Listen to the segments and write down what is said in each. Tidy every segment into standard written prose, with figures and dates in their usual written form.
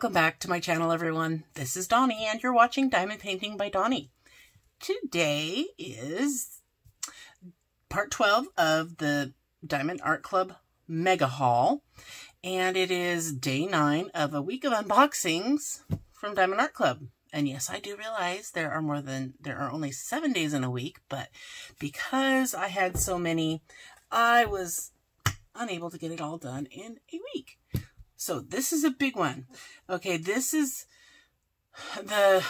Welcome back to my channel, everyone. This is Donnie, and you're watching Diamond Painting by Donnie. Today is part 12 of the Diamond Art Club Mega Haul, and it is day 9 of a week of unboxings from Diamond Art Club. And yes, I do realize there are only 7 days in a week, but because I had so many, I was unable to get it all done in a week. So this is a big one. Okay, this is the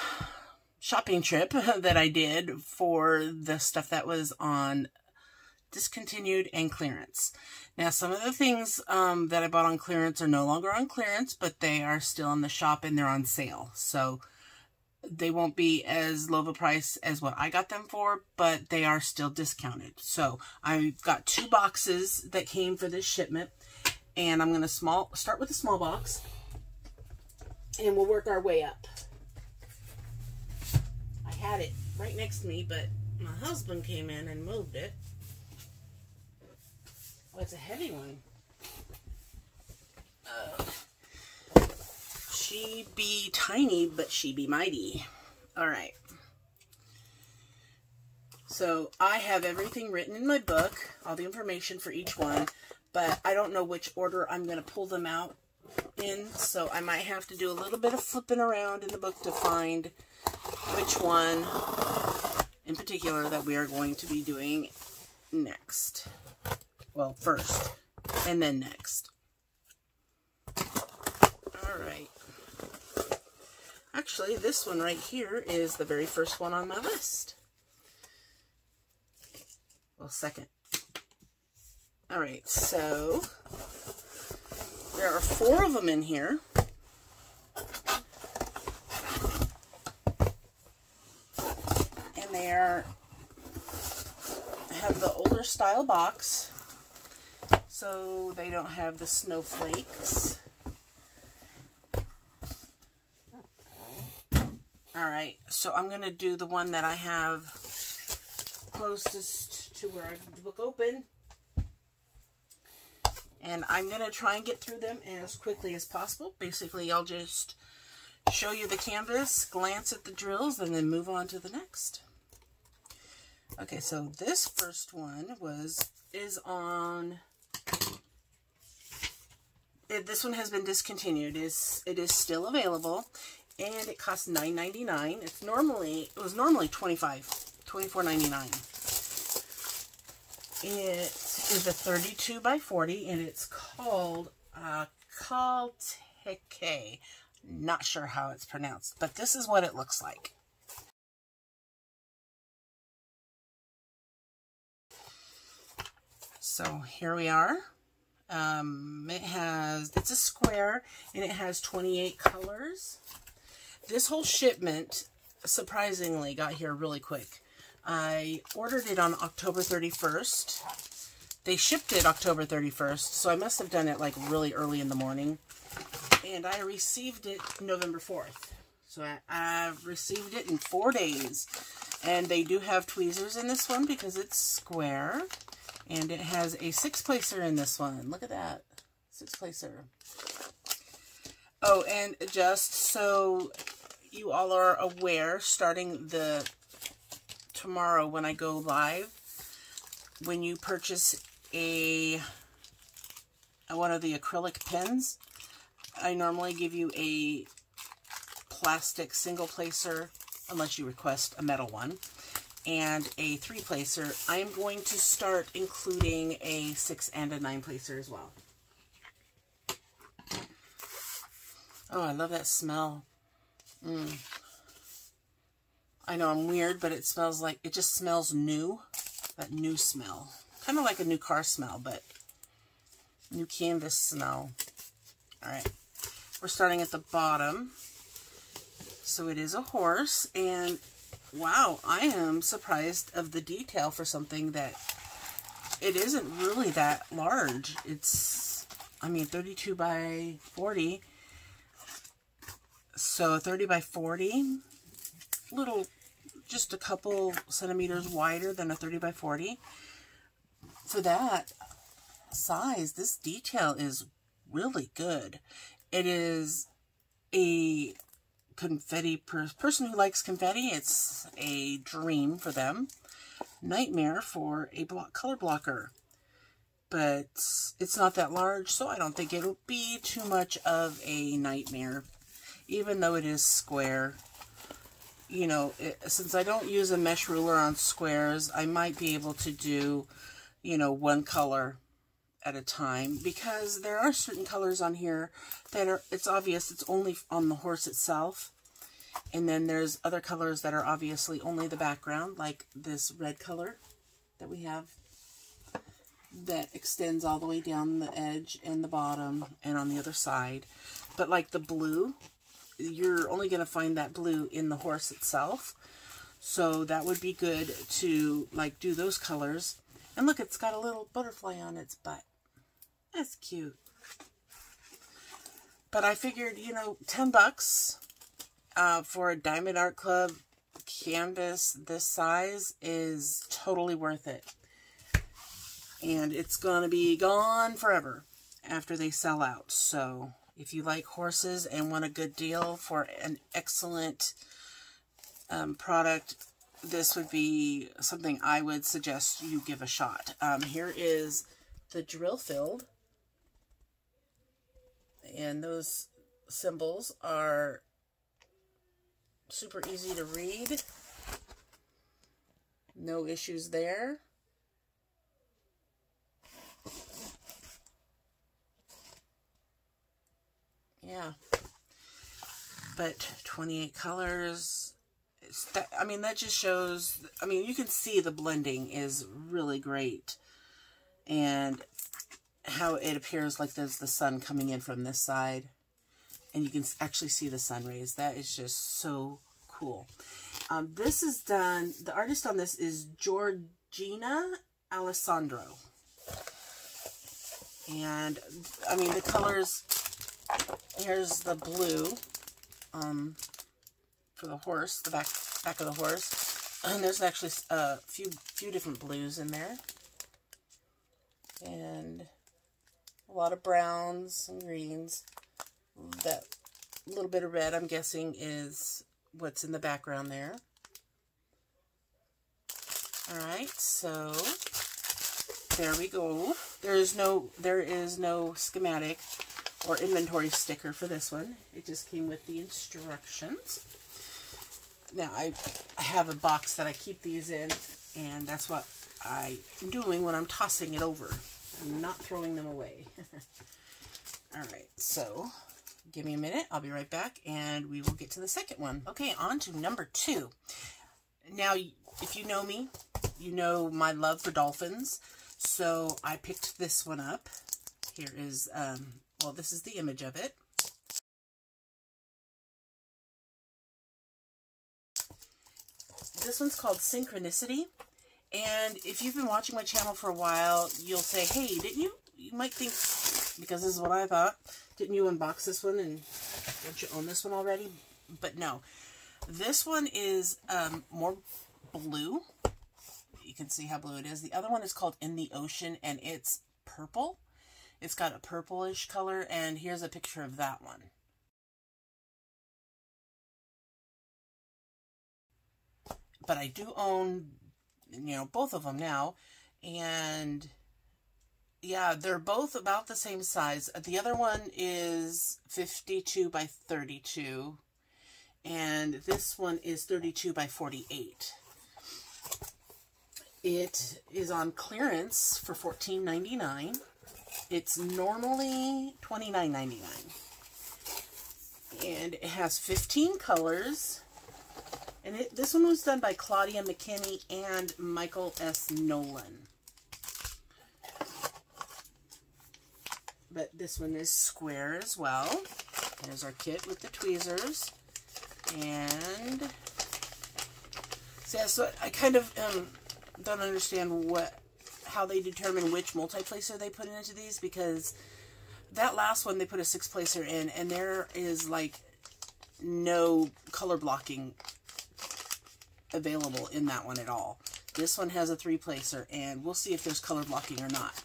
shopping trip that I did for the stuff that was on Discontinued and Clearance. Now, some of the things that I bought on clearance are no longer on clearance, but they are still in the shop and they're on sale. So they won't be as low of a price as what I got them for, but they are still discounted. So I've got 2 boxes that came for this shipment. And I'm going to start with a small box, and we'll work our way up. I had it right next to me, but my husband came in and moved it. Oh, it's a heavy one. She be tiny, but she be mighty. All right. So I have everything written in my book, all the information for each one. But I don't know which order I'm going to pull them out in, so I might have to do a little bit of flipping around in the book to find which one in particular that we are going to be doing next. Well, first, and then next. Alright. Actually, this one right here is the very first one on my list. Well, second. Alright, so there are 4 of them in here. And they have the older style box, so they don't have the snowflakes. Alright, so I'm going to do the one that I have closest to where I have the book open. And I'm going to try and get through them as quickly as possible. Basically, I'll just show you the canvas, glance at the drills, and then move on to the next. Okay, so this first one is on... This one has been discontinued. It is still available, and it costs $9.99. It was normally $24.99. It is a 32 by 40, and it's called Cottage. Not sure how it's pronounced, but this is what it looks like. So here we are. It's a square, and it has 28 colors. This whole shipment, surprisingly, got here really quick. I ordered it on October 31st. They shipped it October 31st, so I must have done it like really early in the morning. And I received it November 4th. So I've received it in 4 days. And they do have tweezers in this one because it's square. And it has a 6-placer in this one. Look at that. 6-placer. Oh, and just so you all are aware, starting tomorrow when I go live, when you purchase one of the acrylic pens, I normally give you a plastic single placer, unless you request a metal one, and a 3-placer. I am going to start including a 6 and a 9-placer as well. Oh, I love that smell. I know I'm weird, but it just smells new. That new smell. Kind of like a new car smell, but new canvas smell. Alright. We're starting at the bottom. So it is a horse, and wow, I am surprised of the detail for something that it isn't really that large. It's, 32 by 40. So 30 by 40. Just a couple centimeters wider than a 30 by 40. For that size, this detail is really good. It is a confetti person who likes confetti. It's a dream for them. Nightmare for a color blocker. But it's not that large, so I don't think it'll be too much of a nightmare. Even though it is square. You know, since I don't use a mesh ruler on squares, I might be able to do, you know, one color at a time, because there are certain colors on here that are, it's obvious it's only on the horse itself, and then there's other colors that are obviously only the background, like this red color that we have that extends all the way down the edge and the bottom and on the other side. But like the blue, you're only going to find that blue in the horse itself. So that would be good to like do those colors. And look, it's got a little butterfly on its butt. That's cute. But I figured, you know, $10 for a Diamond Art Club canvas this size is totally worth it. And it's going to be gone forever after they sell out. So if you like horses and want a good deal for an excellent product, this would be something I would suggest you give a shot. Here is the drill filled. And those symbols are super easy to read. No issues there. Yeah. But 28 colors. I mean, that just shows, I mean, you can see the blending is really great. And how it appears like there's the sun coming in from this side. And you can actually see the sun rays. That is just so cool. This is done, the artist on this is Georgina Alessandro. And, I mean, the colors, here's the blue for the horse, the back of the horse. And there's actually a few different blues in there. And a lot of browns and greens. That little bit of red, I'm guessing, is what's in the background there. Alright, so there we go. There is no schematic or inventory sticker for this one. It just came with the instructions. Now, I have a box that I keep these in, and that's what I'm doing when I'm tossing it over. I'm not throwing them away. Alright, so give me a minute. I'll be right back, and we will get to the second one. Okay, on to number 2. Now, if you know me, you know my love for dolphins, so I picked this one up. Here is, well, this is the image of it. This one's called Synchronicity, and if you've been watching my channel for a while, you'll say, hey, didn't you might think, because this is what I thought, didn't you unbox this one and don't you own this one already? But no, this one is more blue. You can see how blue it is. The other one is called In the Ocean, and it's purple. It's got a purplish color, and here's a picture of that one. But I do own, you know, both of them now, and yeah, they're both about the same size. The other one is 52 by 32, and this one is 32 by 48. It is on clearance for $14.99. It's normally $29.99. And it has 15 colors. And this one was done by Claudia McKinney and Michael S. Nolan. But this one is square as well. There's our kit with the tweezers. And so, yeah, so I kind of don't understand how they determine which multi-placer they put into these, because that last one they put a 6-placer in, and there is like no color blocking available in that one at all. This one has a 3-placer, and we'll see if there's color blocking or not.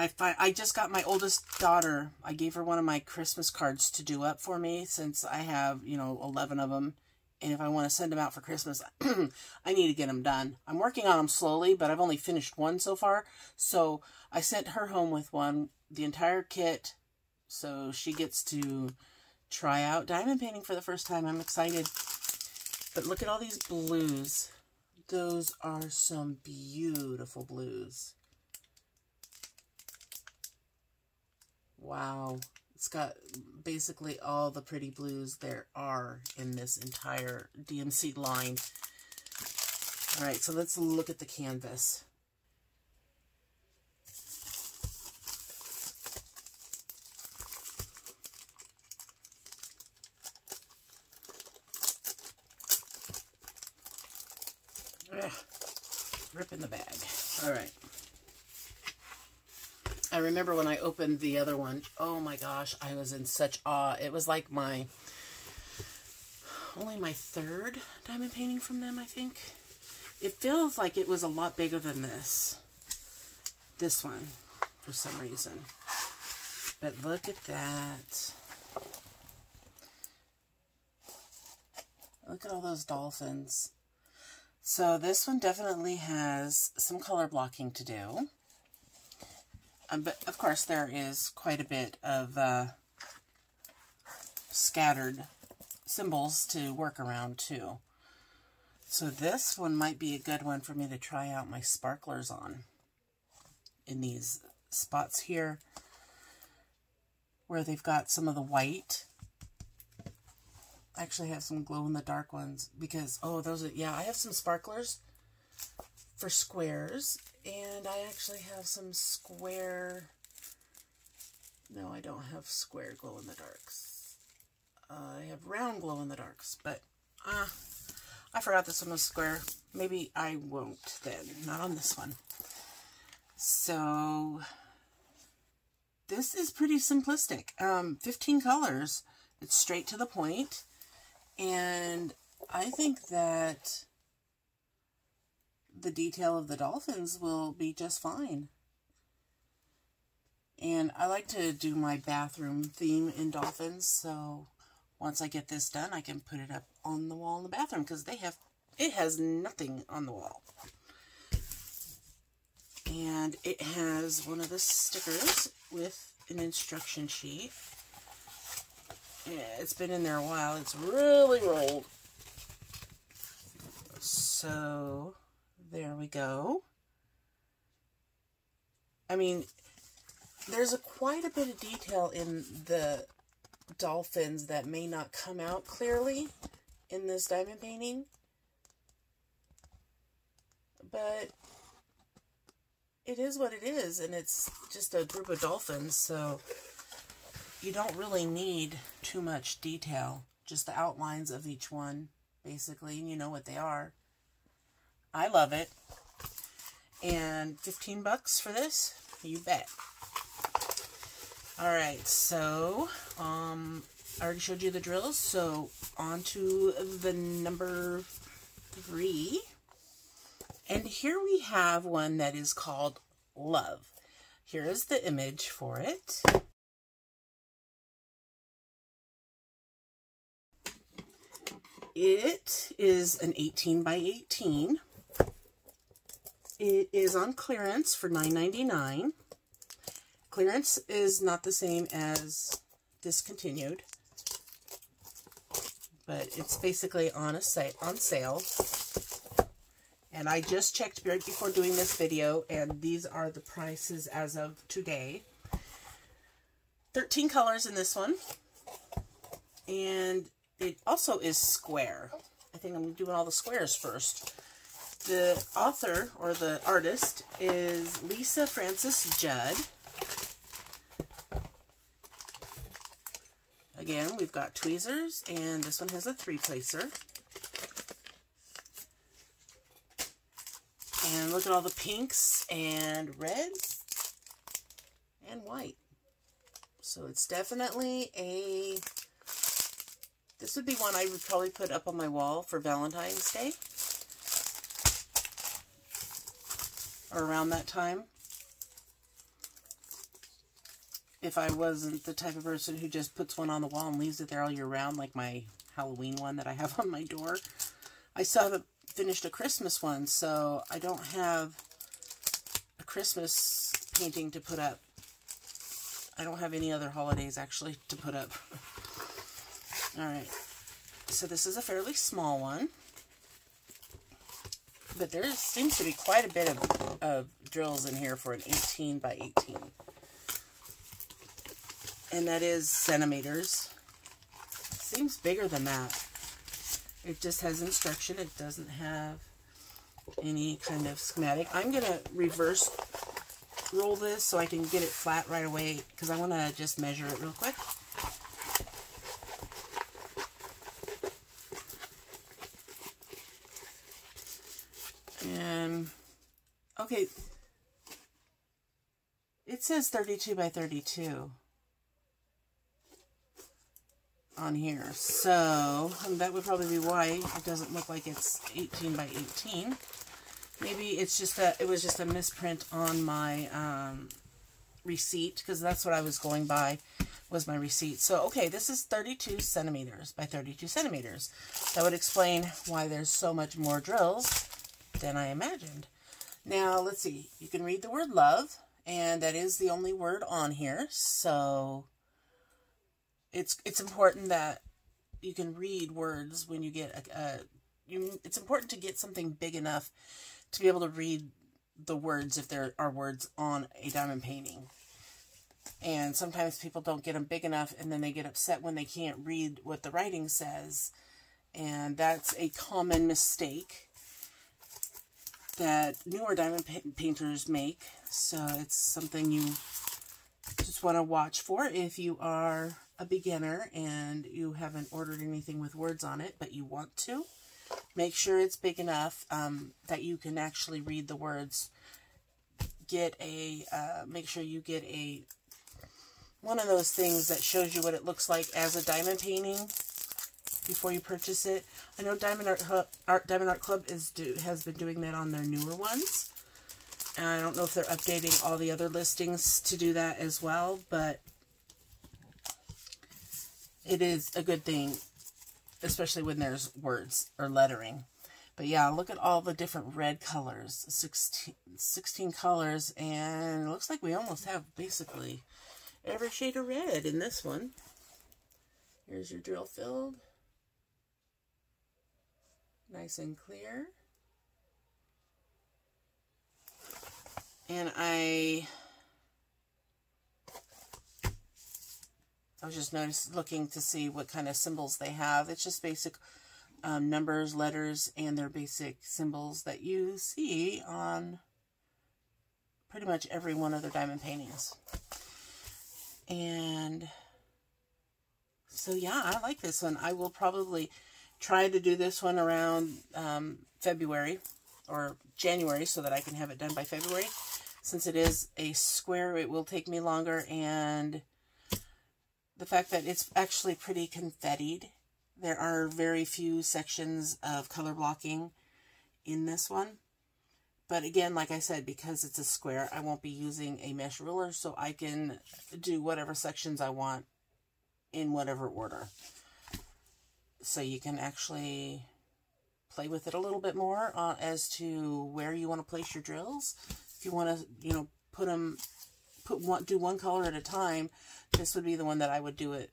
I just got my oldest daughter. I gave her one of my Christmas cards to do up for me since I have, you know, 11 of them. And if I want to send them out for Christmas, I need to get them done. I'm working on them slowly, but I've only finished one so far. So I sent her home with one, the entire kit. So she gets to try out diamond painting for the first time. I'm excited. But look at all these blues. Those are some beautiful blues. Wow. It's got basically all the pretty blues there are in this entire DMC line. All right, so let's look at the canvas. Ugh, rip in the bag. All right. I remember when I opened the other one, oh my gosh, I was in such awe. It was like only my third diamond painting from them, I think. It feels like it was a lot bigger than this one, for some reason. But look at that. Look at all those dolphins. So this one definitely has some color blocking to do. But, of course, there is quite a bit of scattered symbols to work around, too. So this one might be a good one for me to try out my sparklers on. In these spots here, where they've got some of the white. I actually have some glow-in-the-dark ones, because, oh, those are, yeah, I have some sparklers for squares. And I actually have some square, no, I don't have square glow-in-the-darks. I have round glow-in-the-darks, but I forgot this one was square. Maybe I won't then, not on this one. So this is pretty simplistic. 15 colors, it's straight to the point, and I think that the detail of the dolphins will be just fine. And I like to do my bathroom theme in dolphins, so once I get this done, I can put it up on the wall in the bathroom, because it has nothing on the wall. And it has one of the stickers with an instruction sheet. Yeah, it's been in there a while. It's really rolled. So there we go. I mean, there's quite a bit of detail in the dolphins that may not come out clearly in this diamond painting. But it is what it is, and it's just a group of dolphins, so you don't really need too much detail. Just the outlines of each one, basically, and you know what they are. I love it. And 15 bucks for this? You bet. Alright, so I already showed you the drills, so on to the number 3. And here we have one that is called Love. Here is the image for it. It is an 18 by 18. It is on clearance for $9.99. Clearance is not the same as discontinued, but it's basically on sale. And I just checked right before doing this video, and these are the prices as of today. 13 colors in this one, and it also is square. I think I'm doing all the squares first. The author, or the artist, is Lisa Francis Judd. Again, we've got tweezers, and this one has a 3-placer. And look at all the pinks and reds and white. So it's definitely this would be one I would probably put up on my wall for Valentine's Day. Or around that time. if I wasn't the type of person who just puts one on the wall and leaves it there all year round, like my Halloween one that I have on my door. I still haven't finished a Christmas one, so I don't have a Christmas painting to put up. I don't have any other holidays, actually, to put up. Alright, so this is a fairly small one. But there seems to be quite a bit of drills in here for an 18 by 18. And that is centimeters. Seems bigger than that. It just has instruction. It doesn't have any kind of schematic. I'm going to reverse roll this so I can get it flat right away, because I want to just measure it real quick. And okay, it says 32 by 32 on here, so that would probably be why it doesn't look like it's 18 by 18. Maybe it's just that it was just a misprint on my receipt, because that's what I was going by, was my receipt. So okay, this is 32 centimeters by 32 centimeters. That would explain why there's so much more drills than I imagined. Now let's see, you can read the word love, and that is the only word on here, so it's important that you can read words when you get it's important to get something big enough to be able to read the words if there are words on a diamond painting. And sometimes people don't get them big enough, and then they get upset when they can't read what the writing says, and that's a common mistake that newer diamond painters make. So it's something you just want to watch for if you are a beginner and you haven't ordered anything with words on it, but you want to. Make sure it's big enough that you can actually read the words. Make sure you get one of those things that shows you what it looks like as a diamond painting before you purchase it. I know Diamond Art Club has been doing that on their newer ones. And I don't know if they're updating all the other listings to do that as well, but it is a good thing, especially when there's words or lettering. But yeah, look at all the different red colors, 16 colors, and it looks like we almost have basically every shade of red in this one. Here's your drill filled. Nice and clear. And I was just looking to see what kind of symbols they have. It's just basic numbers, letters, and their basic symbols that you see on pretty much every one of their diamond paintings. And so yeah, I like this one. I will probably try to do this one around February or January so that I can have it done by February. Since it is a square, it will take me longer, and the fact that it's actually pretty confettied. There are very few sections of color blocking in this one. But again, like I said, because it's a square, I won't be using a mesh ruler, so I can do whatever sections I want in whatever order. So you can actually play with it a little bit more as to where you want to place your drills. If you want to, do one color at a time, this would be the one that I would do it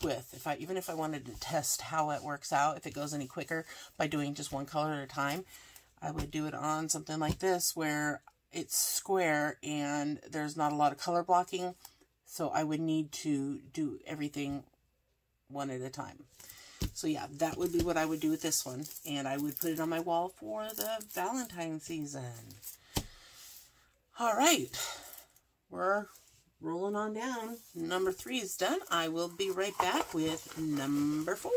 with. Even if I wanted to test how it works out, if it goes any quicker by doing just one color at a time, I would do it on something like this where it's square and there's not a lot of color blocking. So I would need to do everything one at a time. So yeah, that would be what I would do with this one. And I would put it on my wall for the Valentine season. All right. We're rolling on down. Number 3 is done. I will be right back with number 4.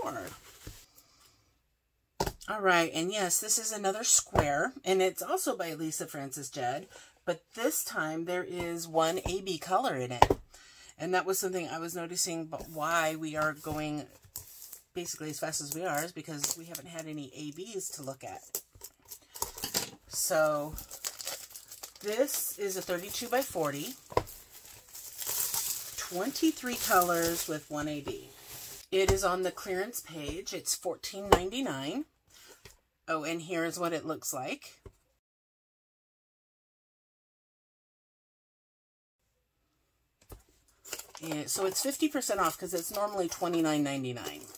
All right. And yes, this is another square. And it's also by Lisa Francis Judd. But this time there is one AB color in it. And that was something I was noticing, but why we are going basically as fast as we are is because we haven't had any ABs to look at. So this is a 32 by 40. 23 colors with 1 AB. It is on the clearance page. It's $14.99. Oh, and here's what it looks like. And so it's 50% off because it's normally $29.99.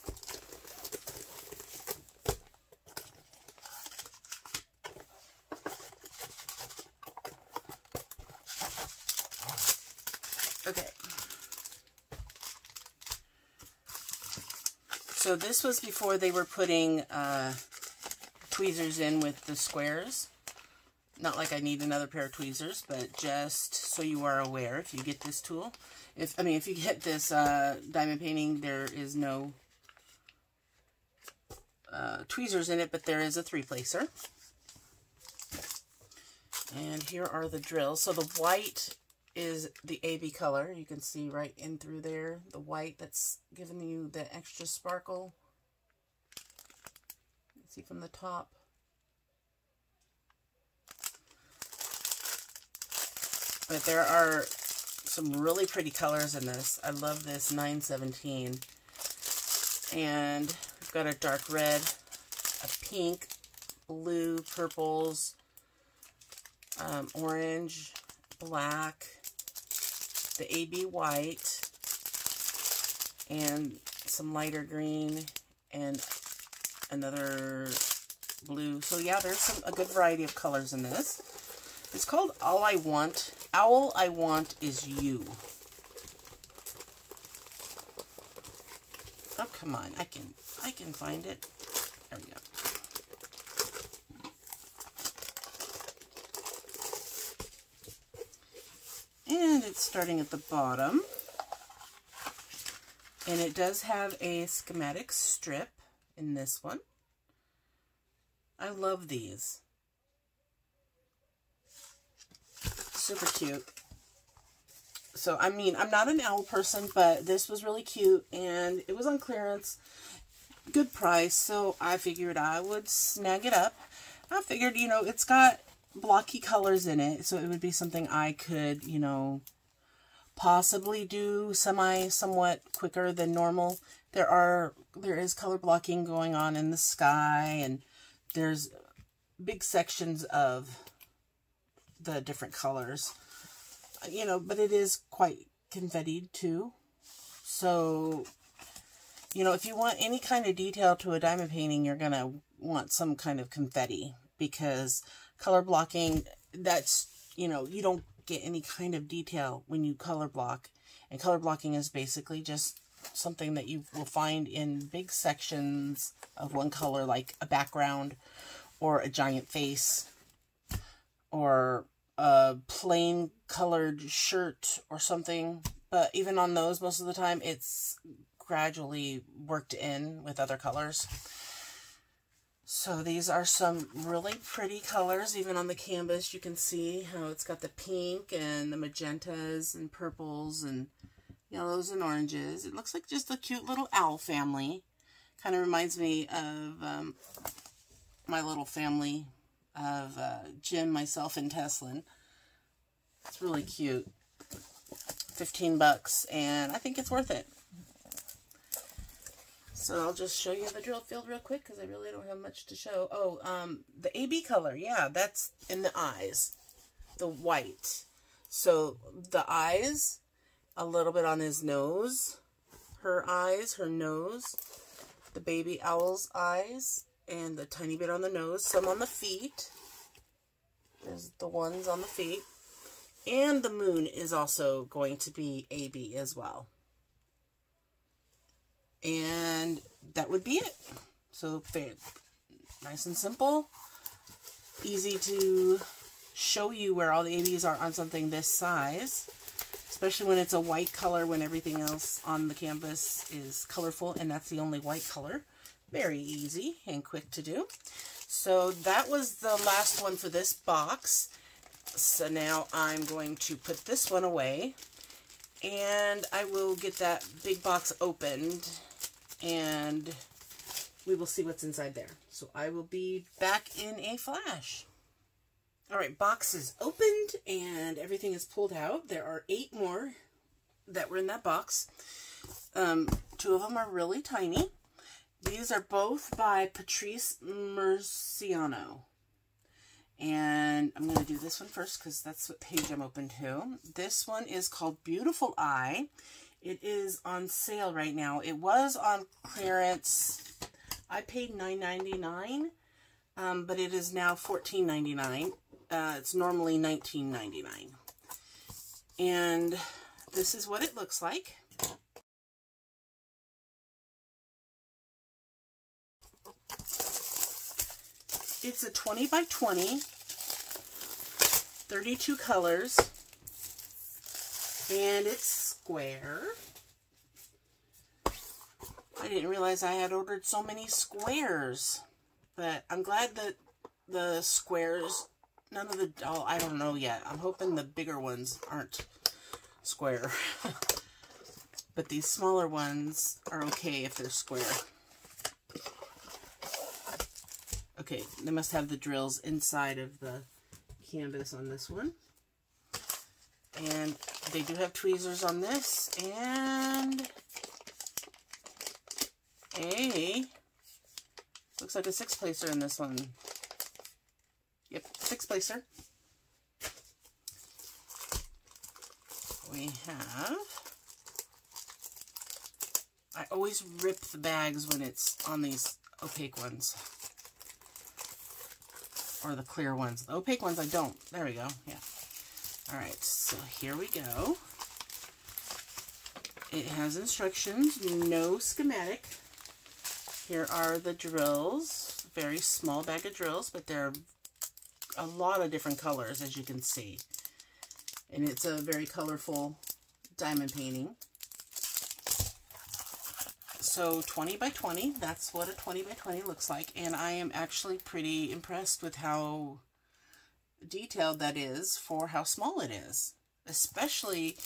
Okay. So this was before they were putting tweezers in with the squares. Not like I need another pair of tweezers, but just so you are aware, if you get this tool, if you get this diamond painting, there is no tweezers in it, but there is a 3-placer. And here are the drills. So the white is the AB color. You can see right in through there, the white that's giving you the extra sparkle. You can see from the top. But there are some really pretty colors in this. I love this 917. And we've got a dark red, a pink, blue, purples, orange, black, the AB white, and some lighter green, and another blue. So yeah, there's a good variety of colors in this. It's called All I Want Is You. Oh, come on. I can find it. There we go. And it's starting at the bottom. And it does have a schematic strip in this one. I love these. Super cute. So, I mean, I'm not an owl person, but this was really cute, and it was on clearance. Good price, so I figured I would snag it up. I figured, you know, it's got blocky colors in it, so it would be something I could, you know, possibly do somewhat quicker than normal. There is color blocking going on in the sky, and there's big sections of the different colors, you know, but it is quite confettied too. So, you know, if you want any kind of detail to a diamond painting, you're gonna want some kind of confetti, because color blocking, that's, you know, you don't get any kind of detail when you color block. And color blocking is basically just something that you will find in big sections of one color, like a background or a giant face or a plain colored shirt or something. But even on those, most of the time, it's gradually worked in with other colors. So these are some really pretty colors. Even on the canvas, you can see how it's got the pink and the magentas and purples and yellows and oranges. It looks like just a cute little owl family. Kind of reminds me of my little family of Jim, myself, and Tesslynn. It's really cute. 15 bucks, and I think it's worth it. So I'll just show you the drill field real quick, because I really don't have much to show. Oh, the AB color, yeah, that's in the eyes, the white. So the eyes, a little bit on his nose, her eyes, her nose, the baby owl's eyes, and a tiny bit on the nose, some on the feet. There's the ones on the feet. And the moon is also going to be AB as well. And that would be it. So nice and simple. Easy to show you where all the ABs are on something this size. Especially when it's a white color, when everything else on the canvas is colorful, and that's the only white color. Very easy and quick to do. So that was the last one for this box. So now I'm going to put this one away, and I will get that big box opened, and we will see what's inside there. So I will be back in a flash. All right, box is opened, and everything is pulled out. There are 8 more that were in that box. Two of them are really tiny. These are both by Patrice Murciano. And I'm going to do this one first because that's what page I'm open to. This one is called Beautiful Eye. It is on sale right now. It was on clearance. I paid $9.99, but it is now $14.99. It's normally $19.99. And this is what it looks like. It's a 20 by 20, 32 colors, and it's square. I didn't realize I had ordered so many squares, but I'm glad that the squares, none of the, oh, I don't know yet. I'm hoping the bigger ones aren't square, but these smaller ones are okay if they're square. Okay, they must have the drills inside of the canvas on this one. And they do have tweezers on this. And looks like a 6-placer in this one. Yep, 6-placer. We have, I always rip the bags when it's on these opaque ones. Or the clear ones. The opaque ones I don't. There we go. Yeah. Alright, so here we go. It has instructions, no schematic. Here are the drills. Very small bag of drills, but they're a lot of different colors, as you can see. And it's a very colorful diamond painting. So 20 by 20, that's what a 20 by 20 looks like. And I am actually pretty impressed with how detailed that is for how small it is. Especially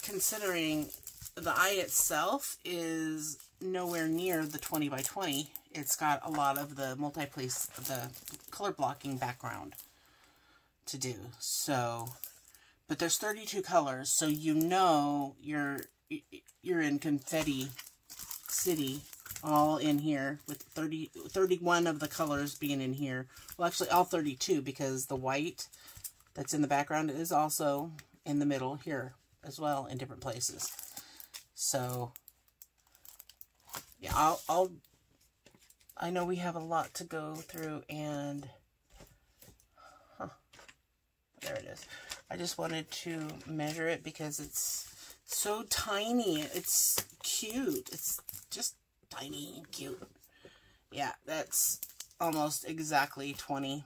considering the eye itself is nowhere near the 20 by 20. It's got a lot of the the color blocking background to do. So, but there's 32 colors, so you know you're in confetti city, all in here, with 31 of the colors being in here. Well, actually all 32, because the white that's in the background is also in the middle here as well in different places. So yeah, I know we have a lot to go through, and there it is. I just wanted to measure it because it's so tiny. It's cute. It's just tiny and cute. Yeah, that's almost exactly 20.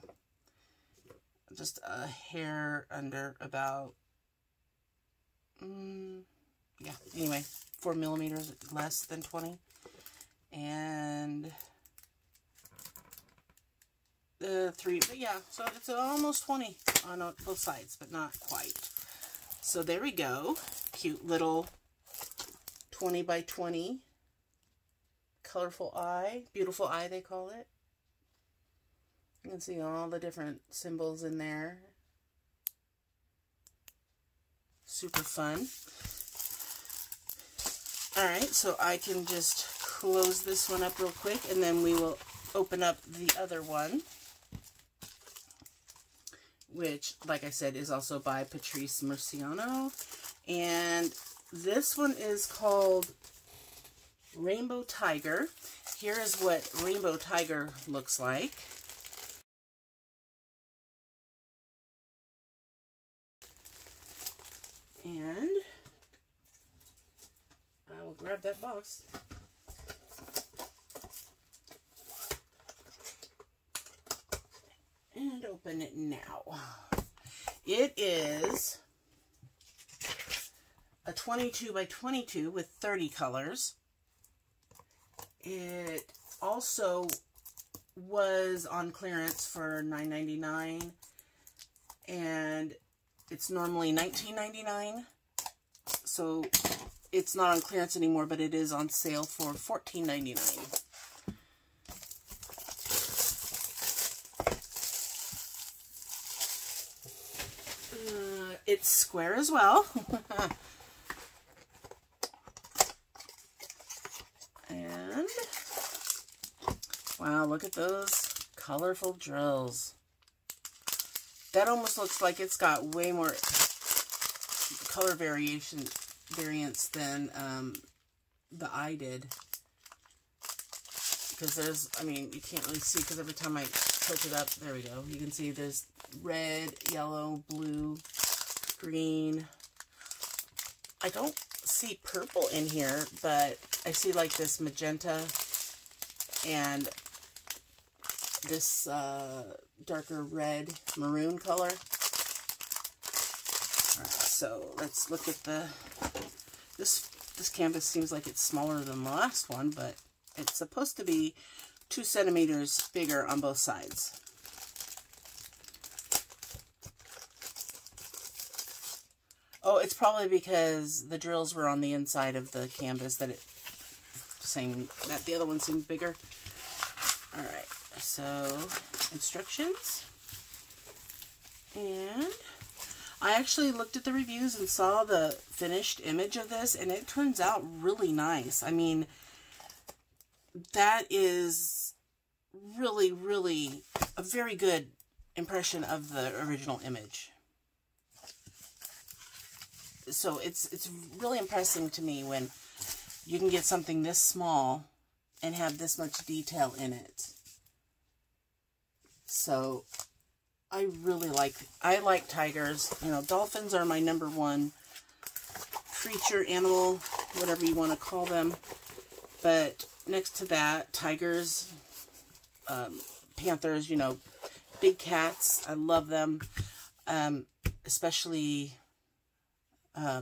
Just a hair under about, yeah, anyway, 4 millimeters less than 20. And the 3, but yeah, so it's almost 20 on both sides, but not quite. So there we go. Cute little 20 by 20 colorful eye. Beautiful eye, they call it. You can see all the different symbols in there. Super fun. Alright, so I can just close this one up real quick, and then we will open up the other one, which, like I said, is also by Patrice Murciano. And this one is called Rainbow Tiger. Here is what Rainbow Tiger looks like. And I will grab that box. And open it now. It is a 22 by 22 with 30 colors. It also was on clearance for $9.99, and it's normally $19.99. So it's not on clearance anymore, but it is on sale for $14.99. It's square as well. Wow, look at those colorful drills. That almost looks like it's got way more color variance than the eye did. Because there's, I mean, you can't really see because every time I tilt it up, there we go. You can see there's red, yellow, blue, green. I don't see purple in here, but I see like this magenta and this darker red maroon color. Alright, so let's look at this canvas. Seems like it's smaller than the last one, but it's supposed to be 2 centimeters bigger on both sides. Oh, it's probably because the drills were on the inside of the canvas that the other one seemed bigger. Alright, so instructions. And I actually looked at the reviews and saw the finished image of this, and it turns out really nice. I mean, that is really, really a very good impression of the original image. So it's really impressive to me when you can get something this small and have this much detail in it. So I really like tigers. You know, dolphins are my #1 creature, animal, whatever you want to call them. But next to that, tigers, panthers, you know, big cats. I love them. Especially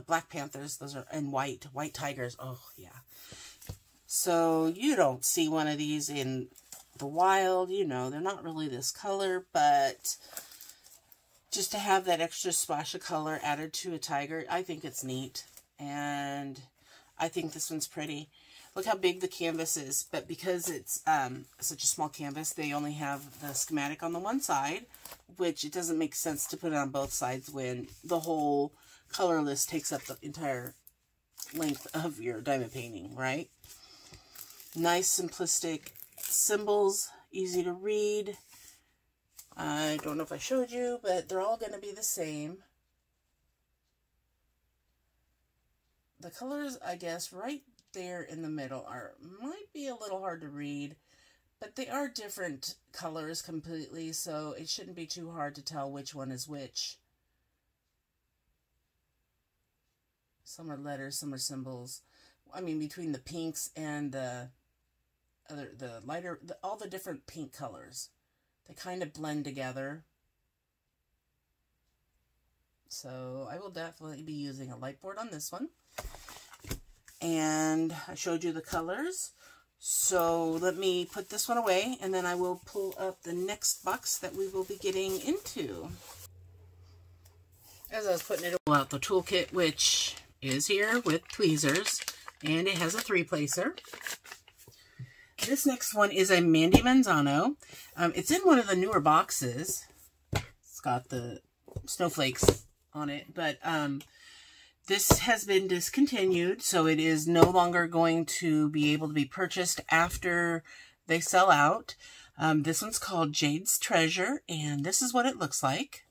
black panthers. Those are, and white tigers. Oh, yeah. So you don't see one of these in the wild. You know, they're not really this color, but just to have that extra splash of color added to a tiger, I think it's neat. And I think this one's pretty. Look how big the canvas is, but because it's such a small canvas, they only have the schematic on the one side, which it doesn't make sense to put it on both sides when the whole color list takes up the entire length of your diamond painting, right? Nice, simplistic symbols, easy to read. I don't know if I showed you, but they're all going to be the same. The colors, I guess, right there in the middle might be a little hard to read, but they are different colors completely, so it shouldn't be too hard to tell which one is which. Some are letters, some are symbols. I mean, between the pinks and the lighter, all the different pink colors, they kind of blend together. So I will definitely be using a light board on this one. And I showed you the colors. So let me put this one away, and then I will pull up the next box that we will be getting into. As I was putting it, pull out the toolkit, which is here with tweezers, and it has a 3-placer. This next one is a Mandy Manzano. It's in one of the newer boxes. It's got the snowflakes on it, but this has been discontinued, so it is no longer going to be able to be purchased after they sell out. This one's called Jade's Treasure, and this is what it looks like.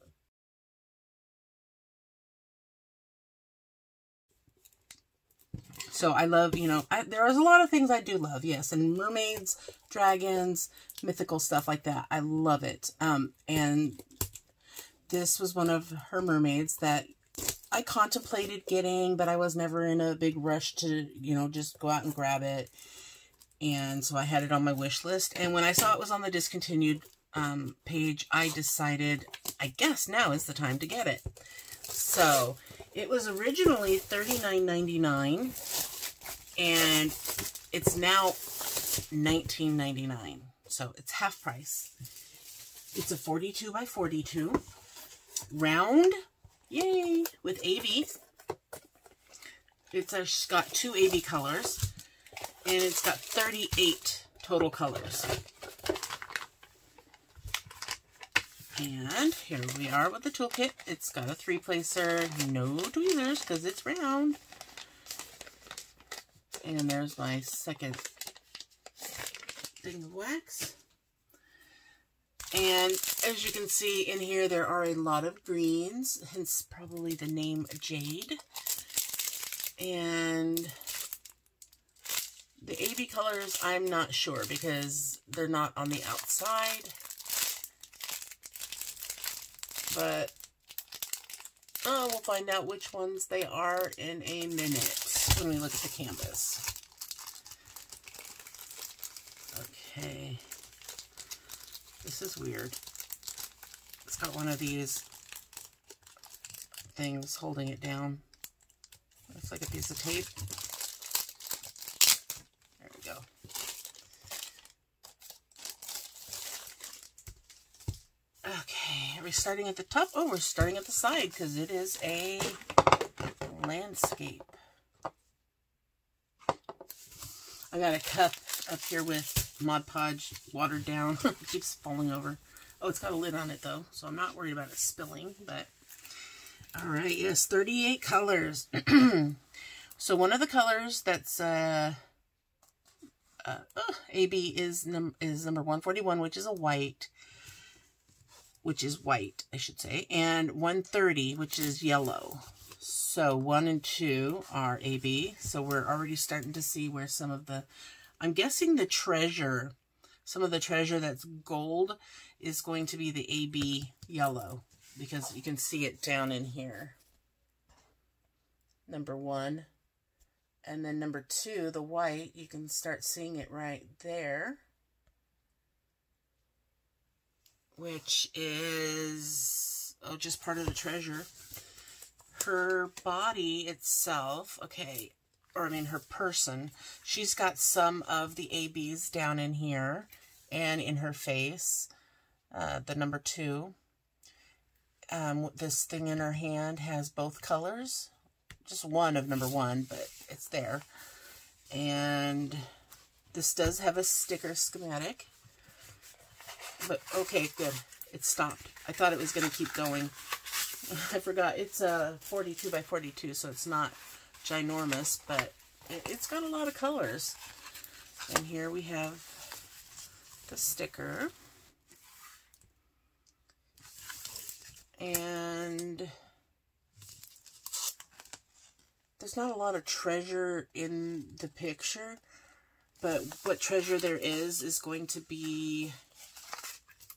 So I love, you know, there is a lot of things I do love, yes, and mermaids, dragons, mythical stuff like that. I love it. And this was one of her mermaids that I contemplated getting, but I was never in a big rush to, you know, just go out and grab it. And so I had it on my wish list. And when I saw it was on the discontinued page, I decided, I guess now is the time to get it. So it was originally $39.99, and it's now $19.99. So it's half price. It's a 42 by 42, round. Yay! With AB. It's got 2 AB colors, and it's got 38 total colors. And here we are with the toolkit. It's got a 3-placer, no tweezers because it's round. And there's my second thing of wax. And as you can see in here, there are a lot of greens, hence probably the name Jade. And the AB colors, I'm not sure because they're not on the outside. But we'll find out which ones they are in a minute when we look at the canvas. Okay. This is weird. It's got one of these things holding it down. Looks like a piece of tape. There we go. Okay, are we starting at the top? Oh, we're starting at the side because it is a landscape. I got a cup up here with Mod Podge watered down. It keeps falling over. Oh, it's got a lid on it though, so I'm not worried about it spilling. But all right, yes, 38 colors. So one of the colors that's AB is number 141, which is a white. Which is white, I should say, and 130, which is yellow. So 1 and 2 are AB. So we're already starting to see where some of the, I'm guessing the treasure, some of the treasure that's gold is going to be the AB yellow, because you can see it down in here. Number 1. And then number 2, the white, you can start seeing it right there, which is, oh, just part of the treasure. Her body itself, okay, or I mean her person, she's got some of the ABs down in here and in her face, the number 2. This thing in her hand has both colors, just one of number 1, but it's there. And this does have a sticker schematic. But, okay, good. It stopped. I thought it was going to keep going. I forgot. It's a 42 by 42, so it's not ginormous, but it's got a lot of colors. And here we have the sticker. And there's not a lot of treasure in the picture, but what treasure there is going to be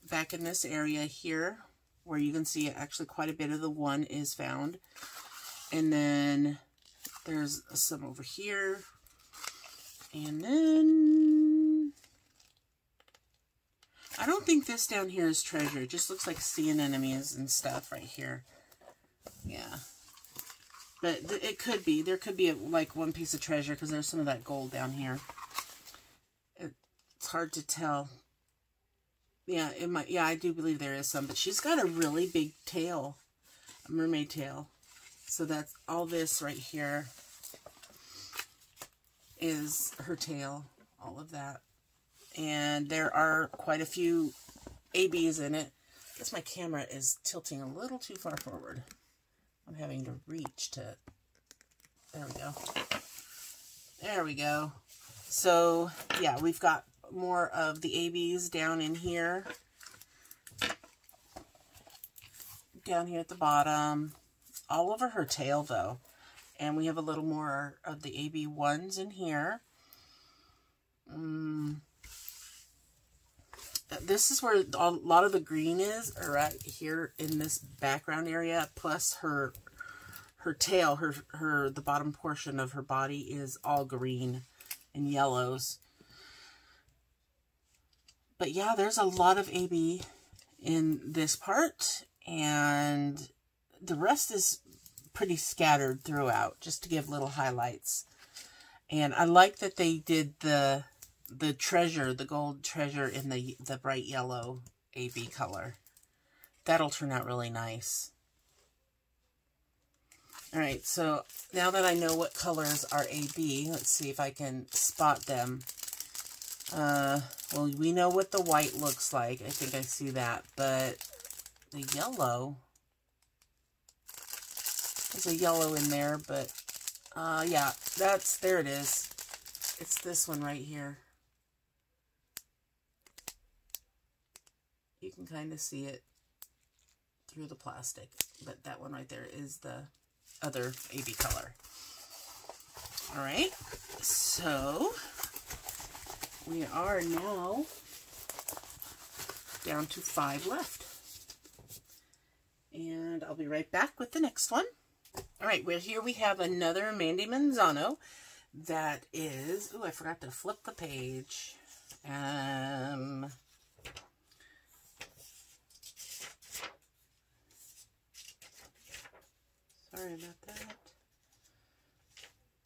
back in this area here, where you can see actually quite a bit of the 1 is found. And then there's some over here. And then I don't think this down here is treasure. It just looks like sea anemones and stuff right here. Yeah. But it could be. There could be like one piece of treasure because there's some of that gold down here. It's hard to tell. Yeah, it might. Yeah, I do believe there is some, but she's got a really big tail, a mermaid tail. So that's all this right here is her tail, all of that. And there are quite a few ABs in it. I guess my camera is tilting a little too far forward. I'm having to reach to, there we go. There we go. So, yeah, we've got more of the ABs down in here. Down here at the bottom. All over her tail, though. And we have a little more of the AB ones in here. This is where a lot of the green is, right here in this background area. Plus her tail, the bottom portion of her body is all green and yellows. But yeah, there's a lot of AB in this part, and the rest is pretty scattered throughout, just to give little highlights. And I like that they did the treasure, the gold treasure in the bright yellow AB color. That'll turn out really nice. Alright, so now that I know what colors are AB, let's see if I can spot them. Well, we know what the white looks like. I think I see that. But the yellow, there's a yellow in there, but yeah, there it is. It's this one right here. You can kind of see it through the plastic, but that one right there is the other AB color. All right, so we are now down to 5 left. And I'll be right back with the next one. All right, well, here we have another Mandy Manzano that is, oh, I forgot to flip the page. Sorry about that.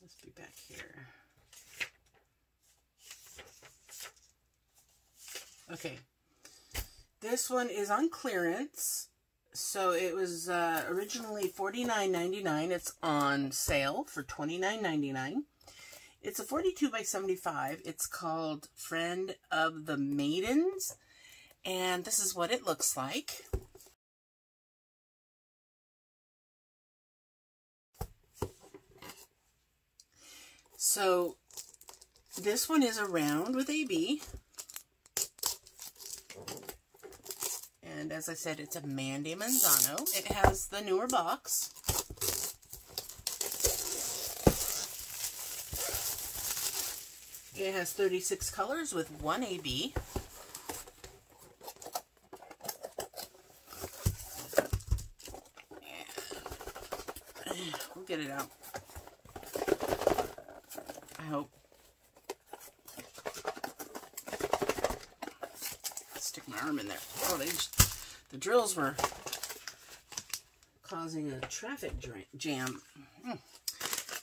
Let's be back here. Okay. This one is on clearance. So it was originally $49.99. It's on sale for $29.99. It's a 42 by 75. It's called Friend of the Maidens. And this is what it looks like. So this one is a round with AB. And as I said, it's a Mandy Manzano. It has the newer box. It has 36 colors with 1 AB. And we'll get it out. I hope. Stick my arm in there. Oh, the drills were causing a traffic jam. All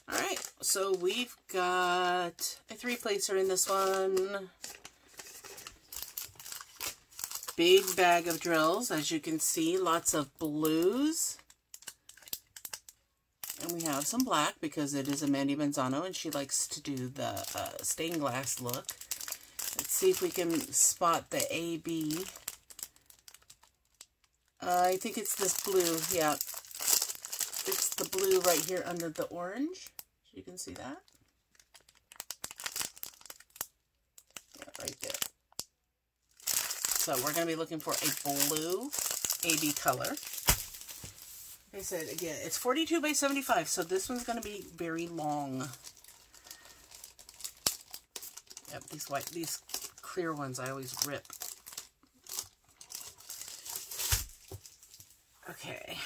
right, so we've got a 3-placer in this one. Big bag of drills, as you can see, lots of blues. And we have some black because it is a Mandy Manzano and she likes to do the stained glass look. Let's see if we can spot the AB. I think it's this blue, yeah. It's the blue right here under the orange. You can see that. Yeah, right there. So we're going to be looking for a blue AB color. Like I said, again, it's 42 by 75, so this one's going to be very long. Yep, these clear ones I always rip. Okay,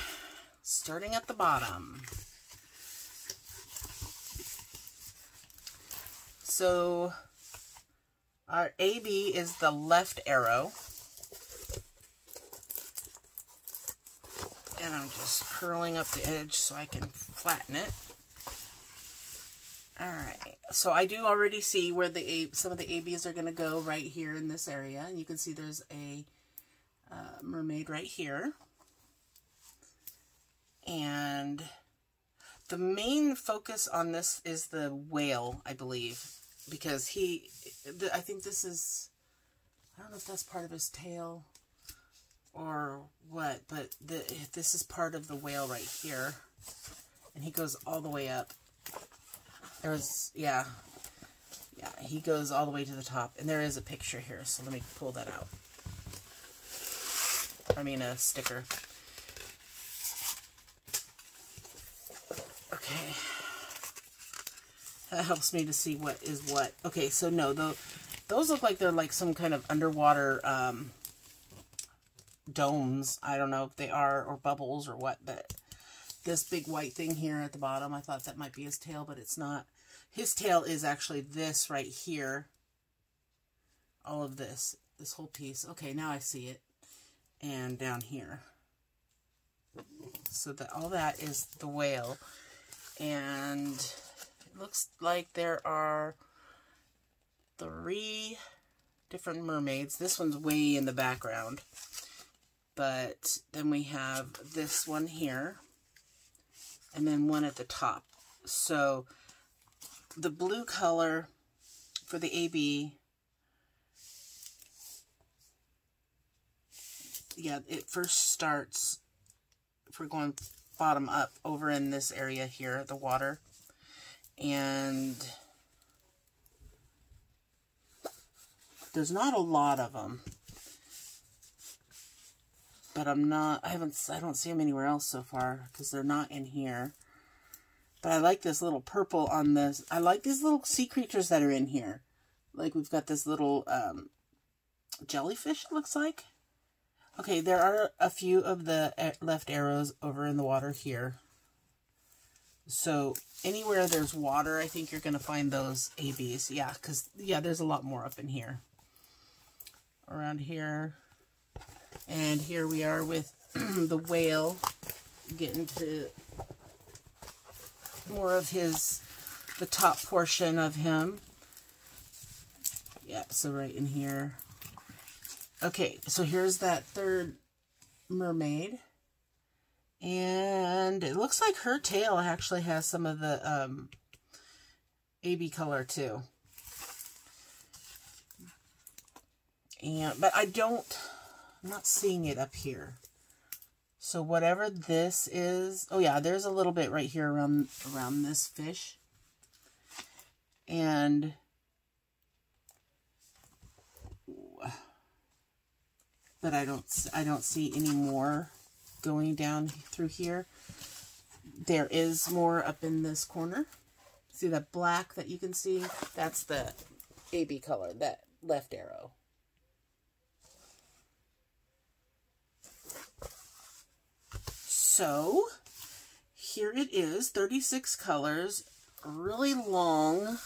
starting at the bottom. So our AB is the left arrow. And I'm just curling up the edge so I can flatten it. Alright, so I do already see where some of the ABs are going to go right here in this area. And you can see there's a mermaid right here. And the main focus on this is the whale, I believe. Because I think this is, I don't know if that's part of his tail or what, but this is part of the whale right here. And he goes all the way up. Yeah, he goes all the way to the top. And there is a picture here, so let me pull that out. I mean a sticker. Okay. That helps me to see what is what. Okay, so no, those look like they're like some kind of underwater domes. I don't know if they are, or bubbles or what, but this big white thing here at the bottom, I thought that might be his tail, but it's not. His tail is actually this right here. All of this whole piece. Okay, now I see it. And down here. So all that is the whale. And it looks like there are 3 different mermaids. This one's way in the background. But then we have this one here. And then one at the top. So the blue color for the AB, yeah, it first starts, if we're going bottom up, over in this area here, the water. And there's not a lot of them. but I don't see them anywhere else so far because they're not in here. But I like this little purple on this. I like these little sea creatures that are in here. Like we've got this little jellyfish, it looks like. Okay, there are a few of the left arrows over in the water here. So anywhere there's water, I think you're going to find those ABs. Yeah, because, yeah, there's a lot more up in here. Around here. And here we are with the whale, getting to more of the top portion of him. Yep, so right in here. Okay, so here's that third mermaid. And it looks like her tail actually has some of the AB color too. But I'm not seeing it up here. So whatever this is, oh yeah, there's a little bit right here around this fish. And but I don't see any more going down through here. There is more up in this corner. See that black that you can see? That's the AB color, that left arrow. So here it is, 36 colors, really long.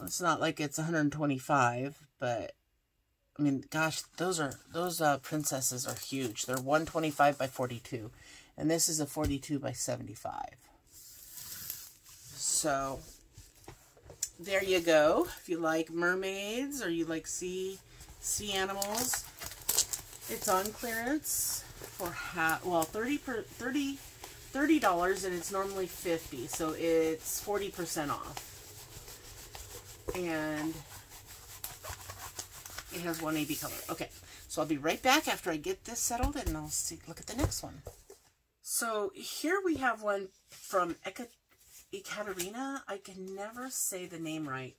It's not like it's 125, but I mean, gosh, those princesses are huge. They're 125 by 42, and this is a 42 by 75. So there you go. If you like mermaids or you like sea animals, it's on clearance for $30, and it's normally $50, so it's 40% off. And it has one AB color. Okay, so I'll be right back after I get this settled, and I'll look at the next one. So here we have one from Ekaterina. I can never say the name right,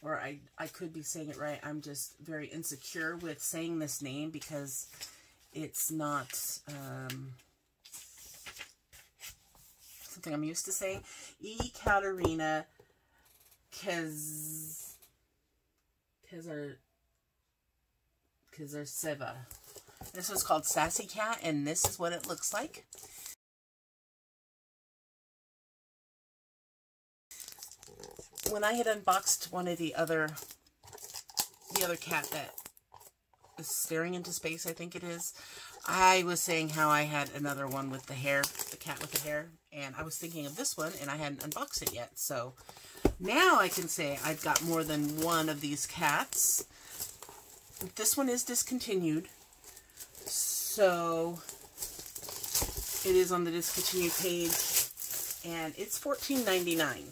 or I could be saying it right. I'm just very insecure with saying this name because it's not something I'm used to saying. Ekaterina Kezartseva. This one's called Sassy Cat, and this is what it looks like. When I had unboxed one of the other cat that is staring into space, I think it is, I was saying how I had another one with the hair, the cat with the hair, and I was thinking of this one, and I hadn't unboxed it yet. So now I can say I've got more than one of these cats. This one is discontinued, so it is on the discontinued page, and it's $14.99.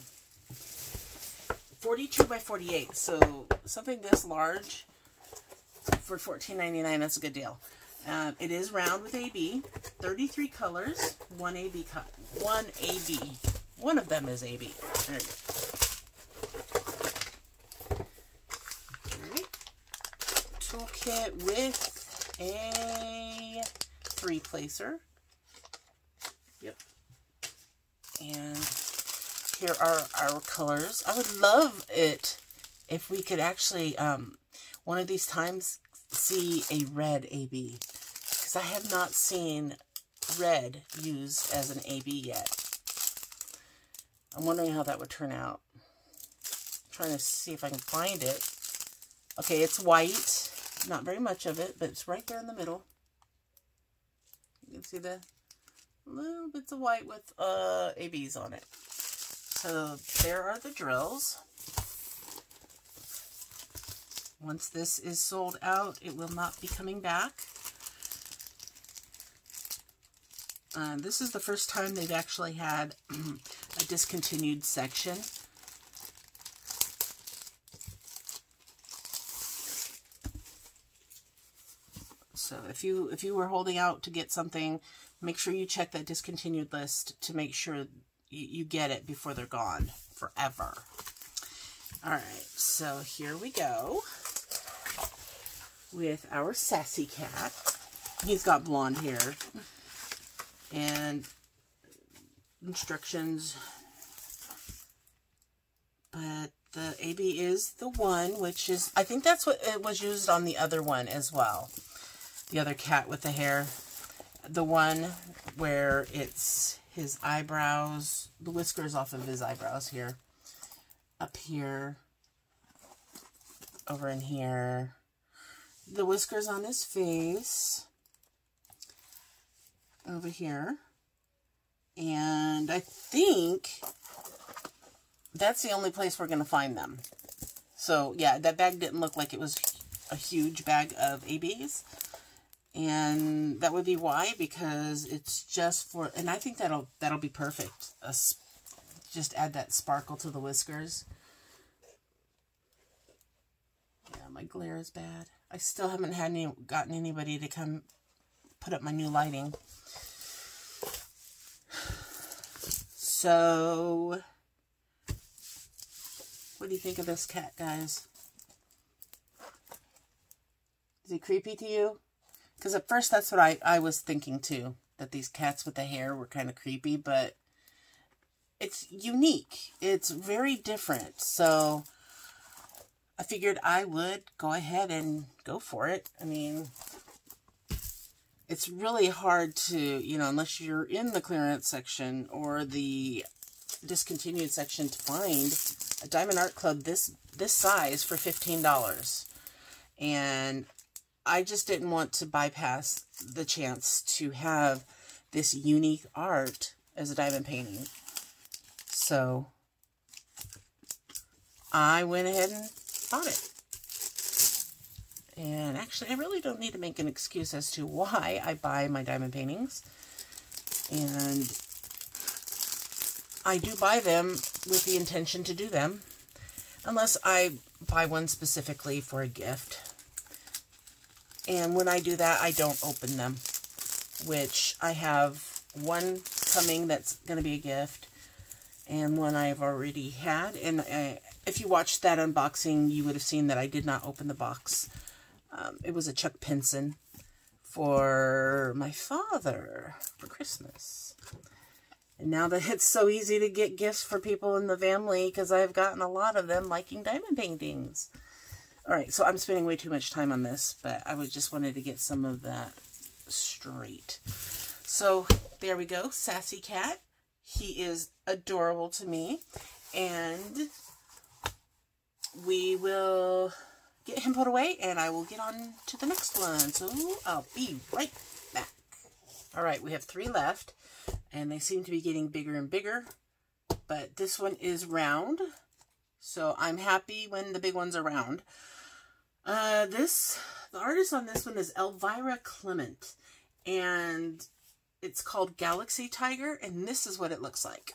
42 by 48, so something this large for $14.99, that's a good deal. It is round with AB, 33 colors, one AB. One of them is AB. There you go. Toolkit with a 3-placer. Yep. And here are our colors. I would love it if we could actually, one of these times, see a red AB. Because I have not seen red used as an AB yet. I'm wondering how that would turn out. I'm trying to see if I can find it. Okay, it's white. Not very much of it, but it's right there in the middle. You can see the little bits of white with ABs on it. So there are the drills. Once this is sold out, it will not be coming back. This is the first time they've actually had a discontinued section. So if you were holding out to get something, make sure you check that discontinued list to make sure you get it before they're gone forever. All right, so here we go with our Sassy Cat. He's got blonde hair. And instructions. But the AB is the one, which is, I think that's what it was used on the other one as well. The other cat with the hair. The one where it's his eyebrows, the whiskers off of his eyebrows here. Up here. Over in here. The whiskers on his face. Over here. And I think that's the only place we're going to find them. So, yeah, that bag didn't look like it was a huge bag of ABs. And that would be why, because it's just for, and I think that'll be perfect. Just add that sparkle to the whiskers. Yeah, my glare is bad. I still haven't gotten anybody to come put up my new lighting. So, what do you think of this cat, guys? Is he creepy to you? Because at first that's what I was thinking too, that these cats with the hair were kind of creepy, but it's unique. It's very different. So I figured I would go ahead and go for it. I mean, it's really hard to, you know, unless you're in the clearance section or the discontinued section, to find a Diamond Art Club this size for $15. And I just didn't want to bypass the chance to have this unique art as a diamond painting. So I went ahead and bought it. And actually, I really don't need to make an excuse as to why I buy my diamond paintings. And I do buy them with the intention to do them, unless I buy one specifically for a gift. And when I do that, I don't open them, which I have one coming that's going to be a gift, and one I've already had. And if you watched that unboxing, you would have seen that I did not open the box. It was a Chuck Pinson for my father for Christmas. And now that it's so easy to get gifts for people in the family, because I've gotten a lot of them liking diamond paintings. Alright, so I'm spending way too much time on this, but I just wanted to get some of that straight. So, there we go, Sassy Cat. He is adorable to me, and we will get him put away, and I will get on to the next one. So, I'll be right back. Alright, we have 3 left, and they seem to be getting bigger and bigger, but this one is round, so I'm happy when the big ones are round. The artist on this one is Elvira Clement, and it's called Galaxy Tiger, and this is what it looks like.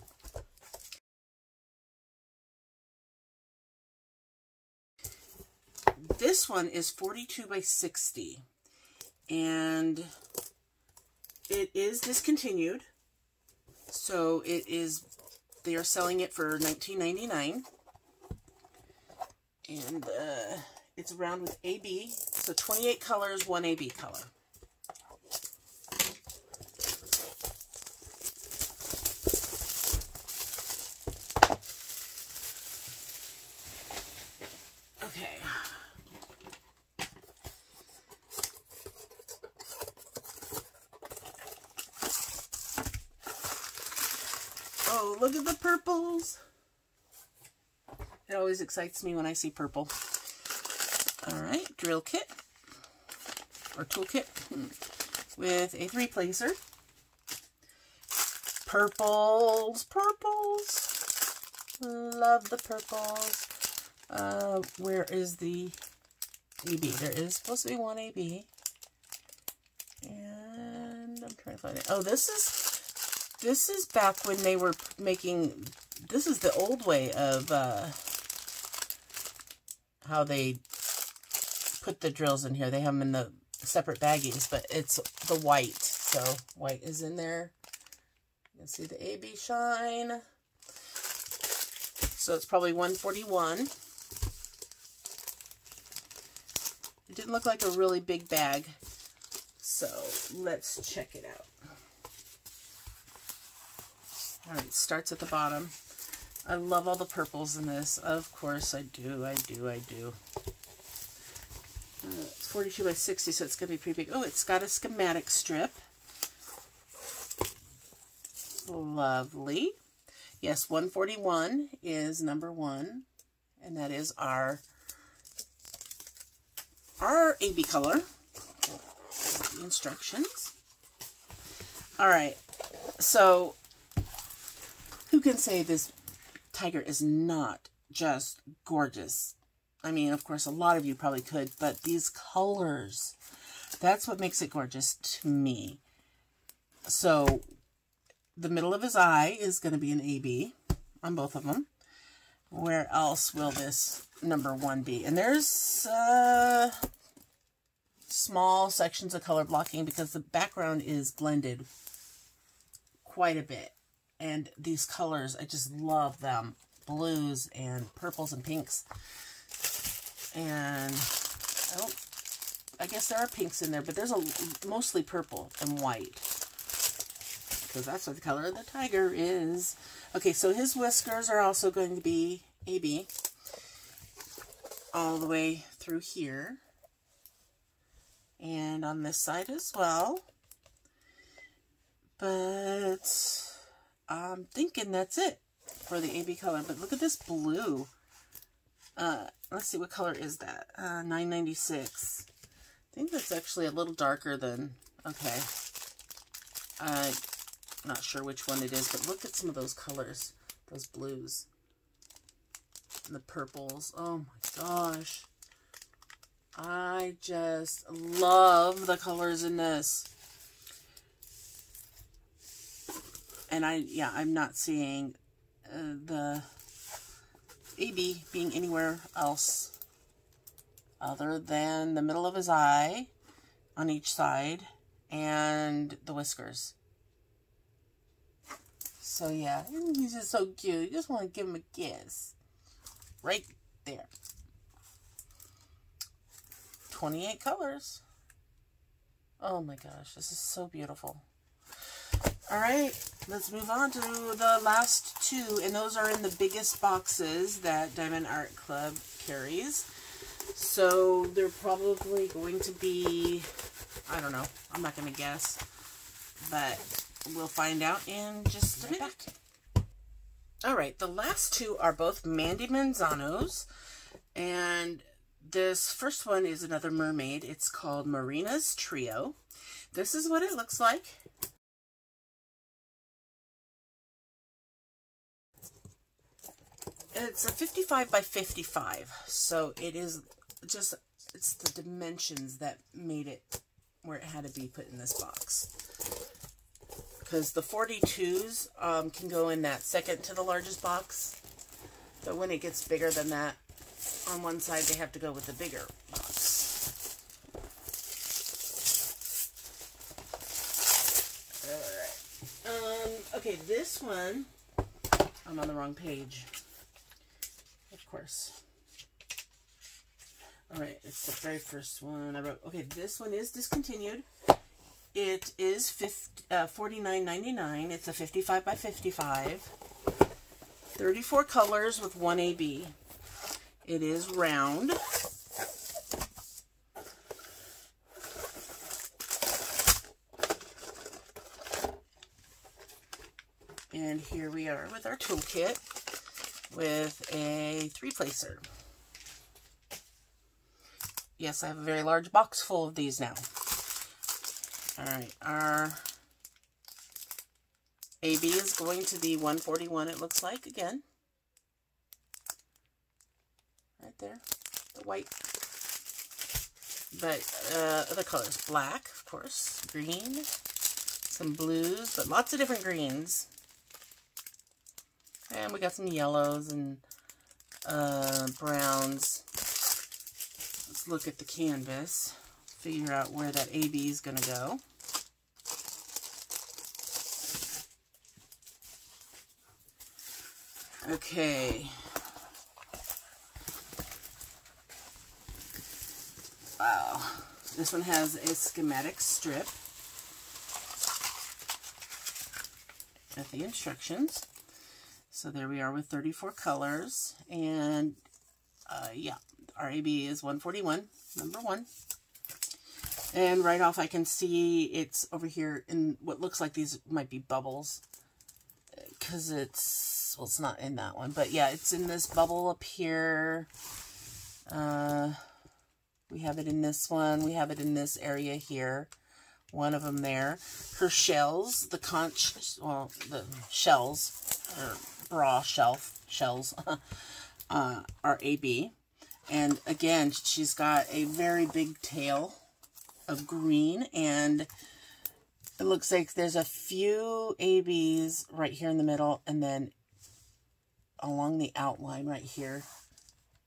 This one is 42 by 60, and it is discontinued, so they are selling it for $19.99, and it's round with AB, so 28 colors, 1 AB color. Okay. Oh, look at the purples. It always excites me when I see purple. Alright, drill kit, or toolkit, with a 3-placer. Purples, purples. Love the purples. Where is the AB? There is supposed to be 1 AB. And I'm trying to find it. Oh, this is back when they were making, this is the old way of how they put the drills in here. They have them in the separate baggies, but it's the white. So white is in there. You can see the AB shine. So it's probably 141. It didn't look like a really big bag. So let's check it out. All right, starts at the bottom. I love all the purples in this. Of course I do. It's 42 by 60, so it's going to be pretty big. Oh, it's got a schematic strip. Lovely. Yes, 141 is number 1, and that is our AB color. The instructions. All right, so who can say this tiger is not just gorgeous? I mean, of course, a lot of you probably could, but these colors, that's what makes it gorgeous to me. So the middle of his eye is going to be an AB on both of them. Where else will this number 1 be? And there's small sections of color blocking because the background is blended quite a bit. And these colors, I just love them. Blues and purples and pinks. And I guess there are pinks in there, but there's mostly purple and white. Because that's what the color of the tiger is. Okay, so his whiskers are also going to be AB. All the way through here. And on this side as well. But I'm thinking that's it for the AB color. But look at this blue. Let's see, what color is that? 996. I think that's actually a little darker than, okay. I'm not sure which one it is, but look at some of those colors, those blues. And the purples. Oh my gosh. I just love the colors in this. And I'm not seeing the AB being anywhere else other than the middle of his eye on each side and the whiskers. So yeah, he's just so cute. You just want to give him a kiss. Right there. 28 colors. Oh my gosh, this is so beautiful. All right, let's move on to the last 2, and those are in the biggest boxes that Diamond Art Club carries. So they're probably going to be, I don't know, I'm not going to guess, but we'll find out in just a minute. All right, the last 2 are both Mandy Manzano's, and this first one is another mermaid. It's called Marinas Trio. This is what it looks like. It's a 55 by 55, so it is just, it's the dimensions that made it where it had to be put in this box. Because the 42s can go in that second to the largest box, but when it gets bigger than that, on one side they have to go with the bigger box. Alright. Okay, this one, I'm on the wrong page. Of course. Alright, it's the very first one I wrote. Okay, this one is discontinued. It is $49.99. It's a 55 by 55. 34 colors with 1 AB. It is round. And here we are with our toolkit with a 3-placer. Yes, I have a very large box full of these now. Alright, our AB is going to be 141, it looks like, again. Right there, the white. But other colors, black, of course, green, some blues, but lots of different greens. And we got some yellows and browns. Let's look at the canvas, figure out where that AB is going to go. Okay. Wow. This one has a schematic strip with the instructions. So there we are with 34 colors. And yeah, our AB is 141, number 1. And right off I can see it's over here in what looks like these might be bubbles. Because it's, well, it's not in that one. But yeah, it's in this bubble up here. We have it in this one. We have it in this area here. One of them there. Her shells, the conch, well, the shells, or bra shells, are AB. And again, she's got a very big tail of green, and it looks like there's a few ABs right here in the middle, and then along the outline right here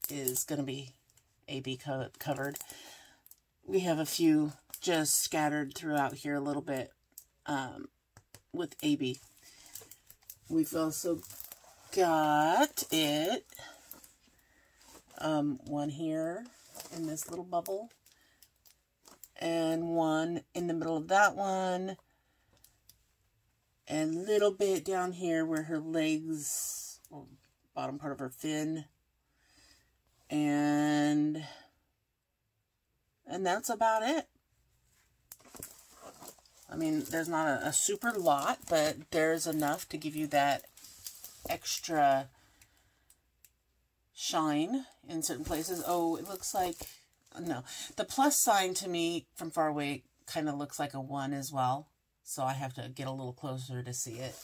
is going to be AB covered. We have a few just scattered throughout here a little bit with AB. We've also got it, one here in this little bubble, and one in the middle of that one, and a little bit down here where her legs, or bottom part of her fin, and that's about it. I mean, there's not a super lot, but there's enough to give you that extra shine in certain places. Oh, it looks like, no. The plus sign to me from far away kind of looks like a 1 as well. So I have to get a little closer to see it.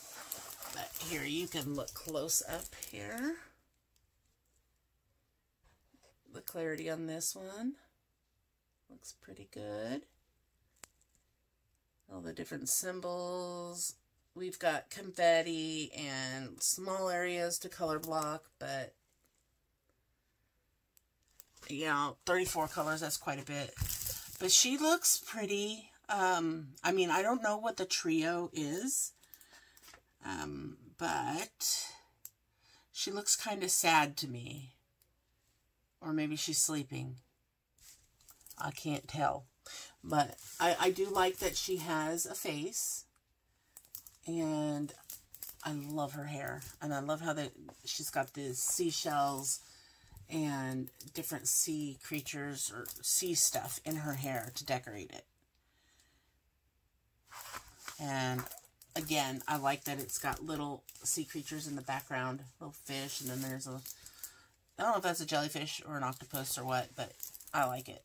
But here, you can look close up here. The clarity on this one looks pretty good. All the different symbols. We've got confetti and small areas to color block, but yeah, 34 colors, that's quite a bit. But she looks pretty. I mean, I don't know what the trio is, but she looks kind of sad to me. Or maybe she's sleeping. I can't tell. But I do like that she has a face. And I love her hair. And I love how she's got the seashells and different sea creatures or sea stuff in her hair to decorate it. And again, I like that it's got little sea creatures in the background. Little fish. And then there's a, I don't know if that's a jellyfish or an octopus or what, but I like it.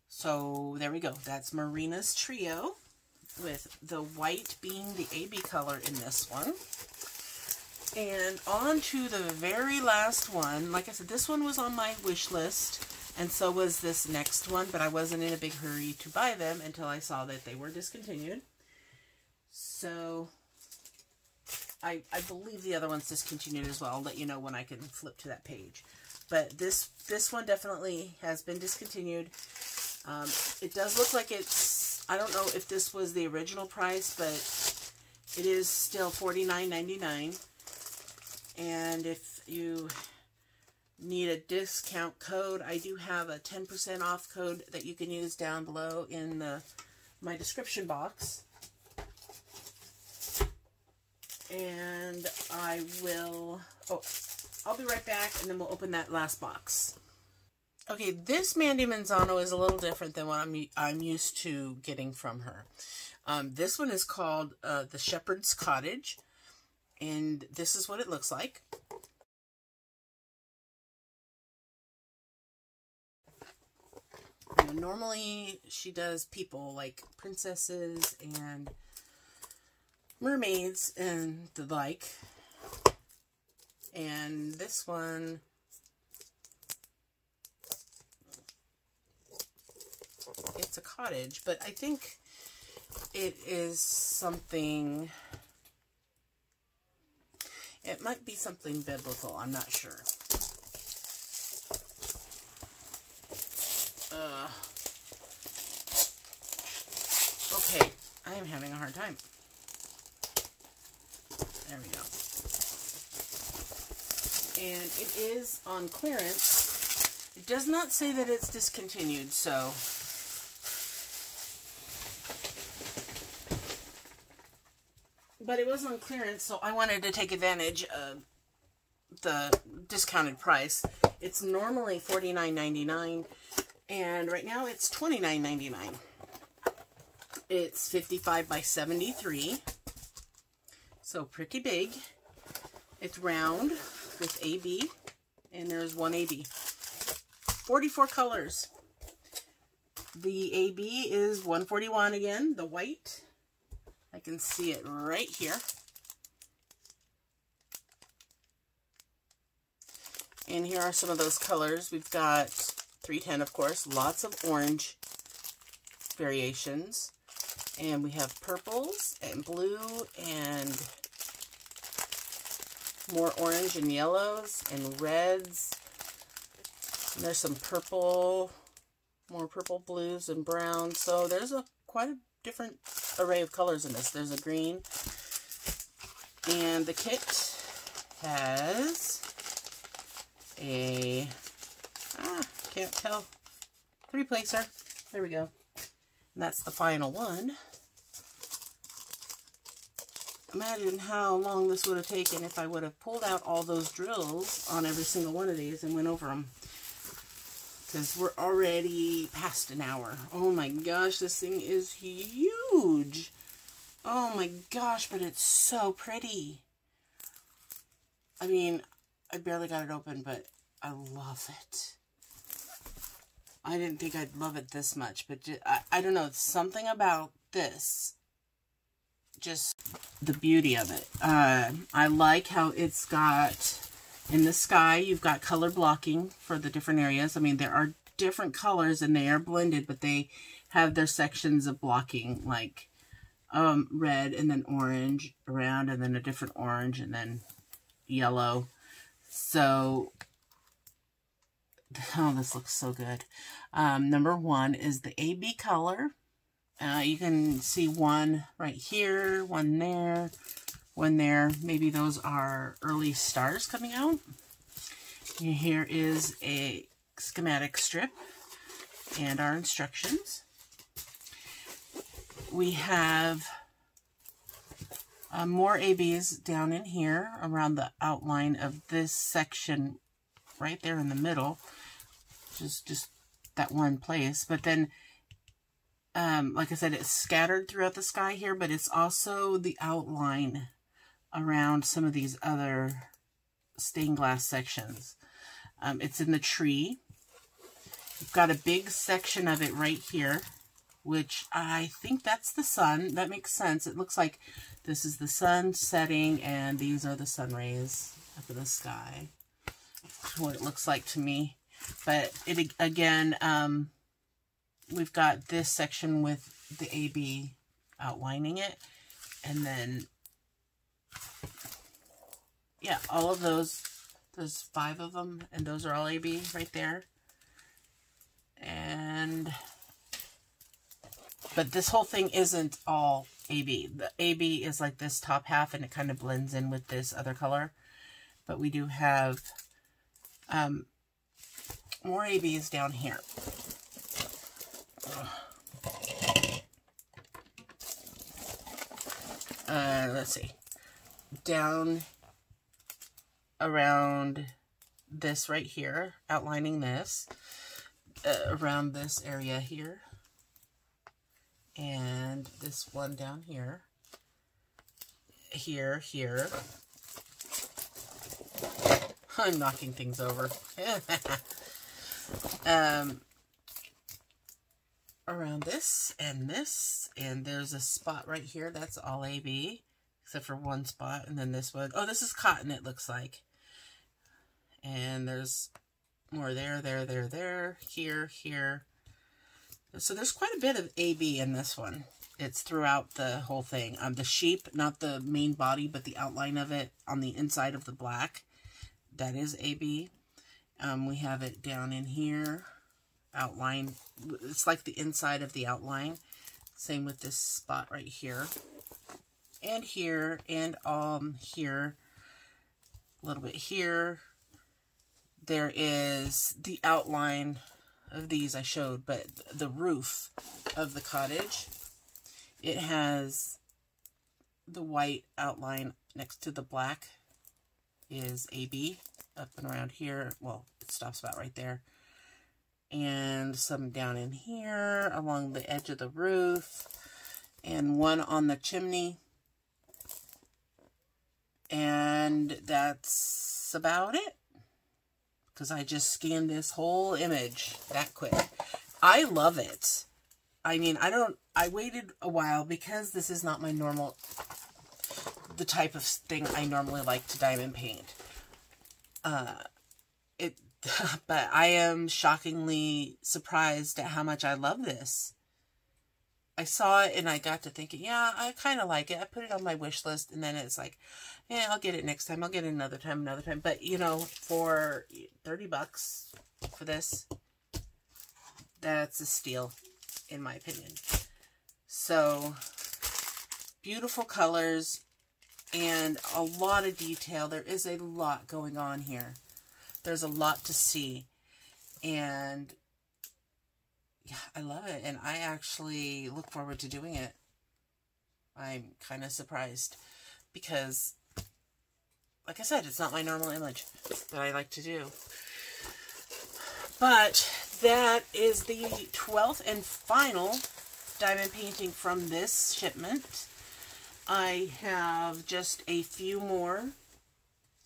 So there we go. That's Marinas Trio, with the white being the AB color in this one. And on to the very last one. Like I said, this one was on my wish list, and so was this next one, but I wasn't in a big hurry to buy them until I saw that they were discontinued. So I believe the other one's discontinued as well. I'll let you know when I can flip to that page. But this one definitely has been discontinued. It does look like it's, I don't know if this was the original price, but it is still $49.99. And if you need a discount code, I do have a 10% off code that you can use down below in my description box. And I will, I'll be right back, and then we'll open that last box. Okay, this Mandy Manzano is a little different than what I'm used to getting from her. This one is called the Shepherd's Cottage, and this is what it looks like. Now, normally she does people like princesses and mermaids and the like. And this one, it's a cottage, but I think it is something, it might be something biblical, I'm not sure. Okay, I am having a hard time. There we go. And it is on clearance. It does not say that it's discontinued, so... But it was on clearance, so I wanted to take advantage of the discounted price. It's normally $49.99, and right now it's $29.99. It's 55 by 73, so pretty big. It's round with AB, and there's one AB. 44 colors. The AB is 141 again, the white. I can see it right here. And here are some of those colors. We've got 310, of course, lots of orange variations. And we have purples and blue and more orange and yellows and reds. And there's some purple, more purple, blues, and browns. So there's quite a different array of colors in this. There's a green. And the kit has a, can't tell, 3-placer. There we go. And that's the final one. Imagine how long this would have taken if I would have pulled out all those drills on every single one of these and went over them. Because we're already past an hour. Oh my gosh, this thing is huge. Oh my gosh, but it's so pretty. I mean, I barely got it open, but I love it. I didn't think I'd love it this much, but just, I don't know, it's something about this. Just the beauty of it. I like how it's got... In the sky, you've got color blocking for the different areas. I mean, there are different colors and they are blended, but they have their sections of blocking, like red and then orange around, and then a different orange and then yellow. So, oh, this looks so good. Number 1 is the AB color. You can see one right here, one there, one there. Maybe those are early stars coming out. And here is a schematic strip and our instructions. We have more ABs down in here around the outline of this section right there in the middle. Just that one place. But then, like I said, it's scattered throughout the sky here, but it's also the outline around some of these other stained glass sections. It's in the tree. You've got a big section of it right here, which I think that's the sun. That makes sense. It looks like this is the sun setting and these are the sun rays up in the sky. That's what it looks like to me. But it again, we've got this section with the AB outlining it, and then yeah, all of those, there's 5 of them, and those are all AB right there. And, but this whole thing isn't all AB. The AB is like this top half, and it kind of blends in with this other color. But we do have more ABs down here. Let's see. Down around this right here, outlining this, around this area here, and this one down here, here. I'm knocking things over. Around this, and there's a spot right here, that's all AB, except for one spot, and then this one. Oh, this is cotton, it looks like. And there's more there, here. So there's quite a bit of AB in this one. It's throughout the whole thing. The sheep, not the main body, but the outline of it on the inside of the black, that is AB. We have it down in here, outline. It's like the inside of the outline. Same with this spot right here. And here, and here, a little bit here. there is the outline of these I showed, but the roof of the cottage, it has the white outline next to the black is AB up and around here. Well, it stops about right there. And some down in here along the edge of the roof, and one on the chimney. And that's about it, because I just scanned this whole image that quick. I love it. I mean, I waited a while because this is not my normal, the type of thing I normally like to diamond paint. But I am shockingly surprised at how much I love this. I saw it and I got to thinking, yeah, I kind of like it. I put it on my wish list, and then it's like, yeah, I'll get it next time. I'll get it another time. But, you know, for 30 bucks for this, that's a steal, in my opinion. So, beautiful colors and a lot of detail. There is a lot going on here. There's a lot to see, and yeah, I love it, and I actually look forward to doing it. I'm kind of surprised because, like I said, it's not my normal image that I like to do. But that is the 12th and final diamond painting from this shipment. I have just a few more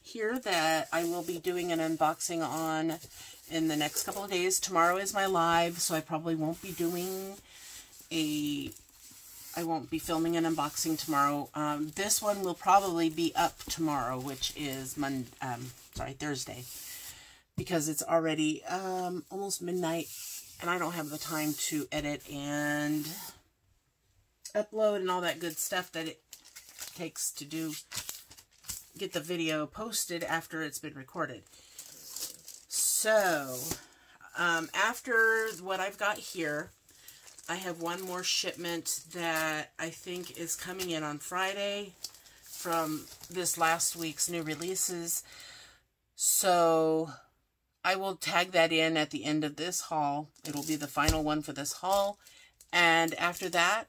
here that I will be doing an unboxing on in the next couple of days. Tomorrow is my live, so I probably won't be doing I won't be filming an unboxing tomorrow. This one will probably be up tomorrow, which is Thursday, because it's already almost midnight, and I don't have the time to edit and upload and all that good stuff that it takes to get the video posted after it's been recorded. So, after what I've got here, I have one more shipment that I think is coming in on Friday from this last week's new releases. So, I will tag that in at the end of this haul. It'll be the final one for this haul. And after that,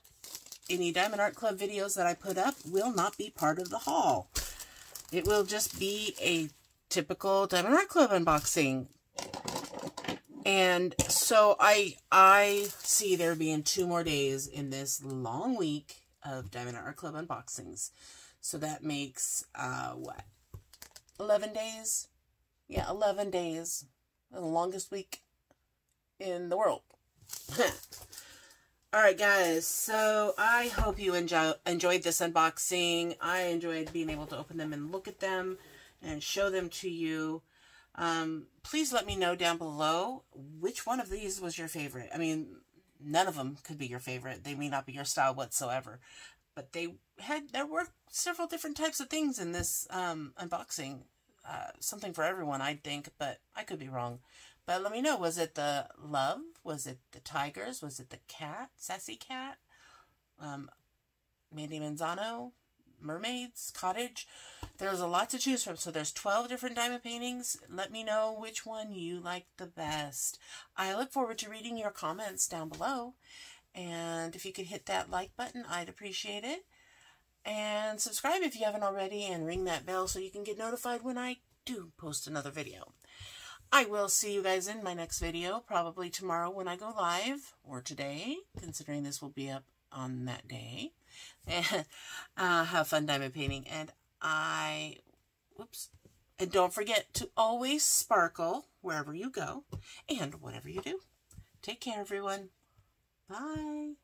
any Diamond Art Club videos that I put up will not be part of the haul. It will just be a typical Diamond Art Club unboxing. And so I see there being 2 more days in this long week of Diamond Art Club unboxings. So that makes, what? 11 days? Yeah, 11 days. The longest week in the world. Alright guys, so I hope you enjoyed this unboxing. I enjoyed being able to open them and look at them and show them to you. Please let me know down below which one of these was your favorite. I mean, none of them could be your favorite. They may not be your style whatsoever. But there were several different types of things in this unboxing. Something for everyone, I'd think, but I could be wrong. But let me know, was it the love? Was it the tigers? Was it the cat? Sassy Cat? Mandy Manzano? Mermaids? Cottage? There's a lot to choose from. So there's 12 different diamond paintings. Let me know which one you like the best. I look forward to reading your comments down below. And if you could hit that like button, I'd appreciate it. And subscribe if you haven't already, and ring that bell so you can get notified when I do post another video. I will see you guys in my next video, probably tomorrow when I go live, or today, considering this will be up on that day. And have fun diamond painting, and and don't forget to always sparkle wherever you go, and whatever you do. Take care, everyone. Bye.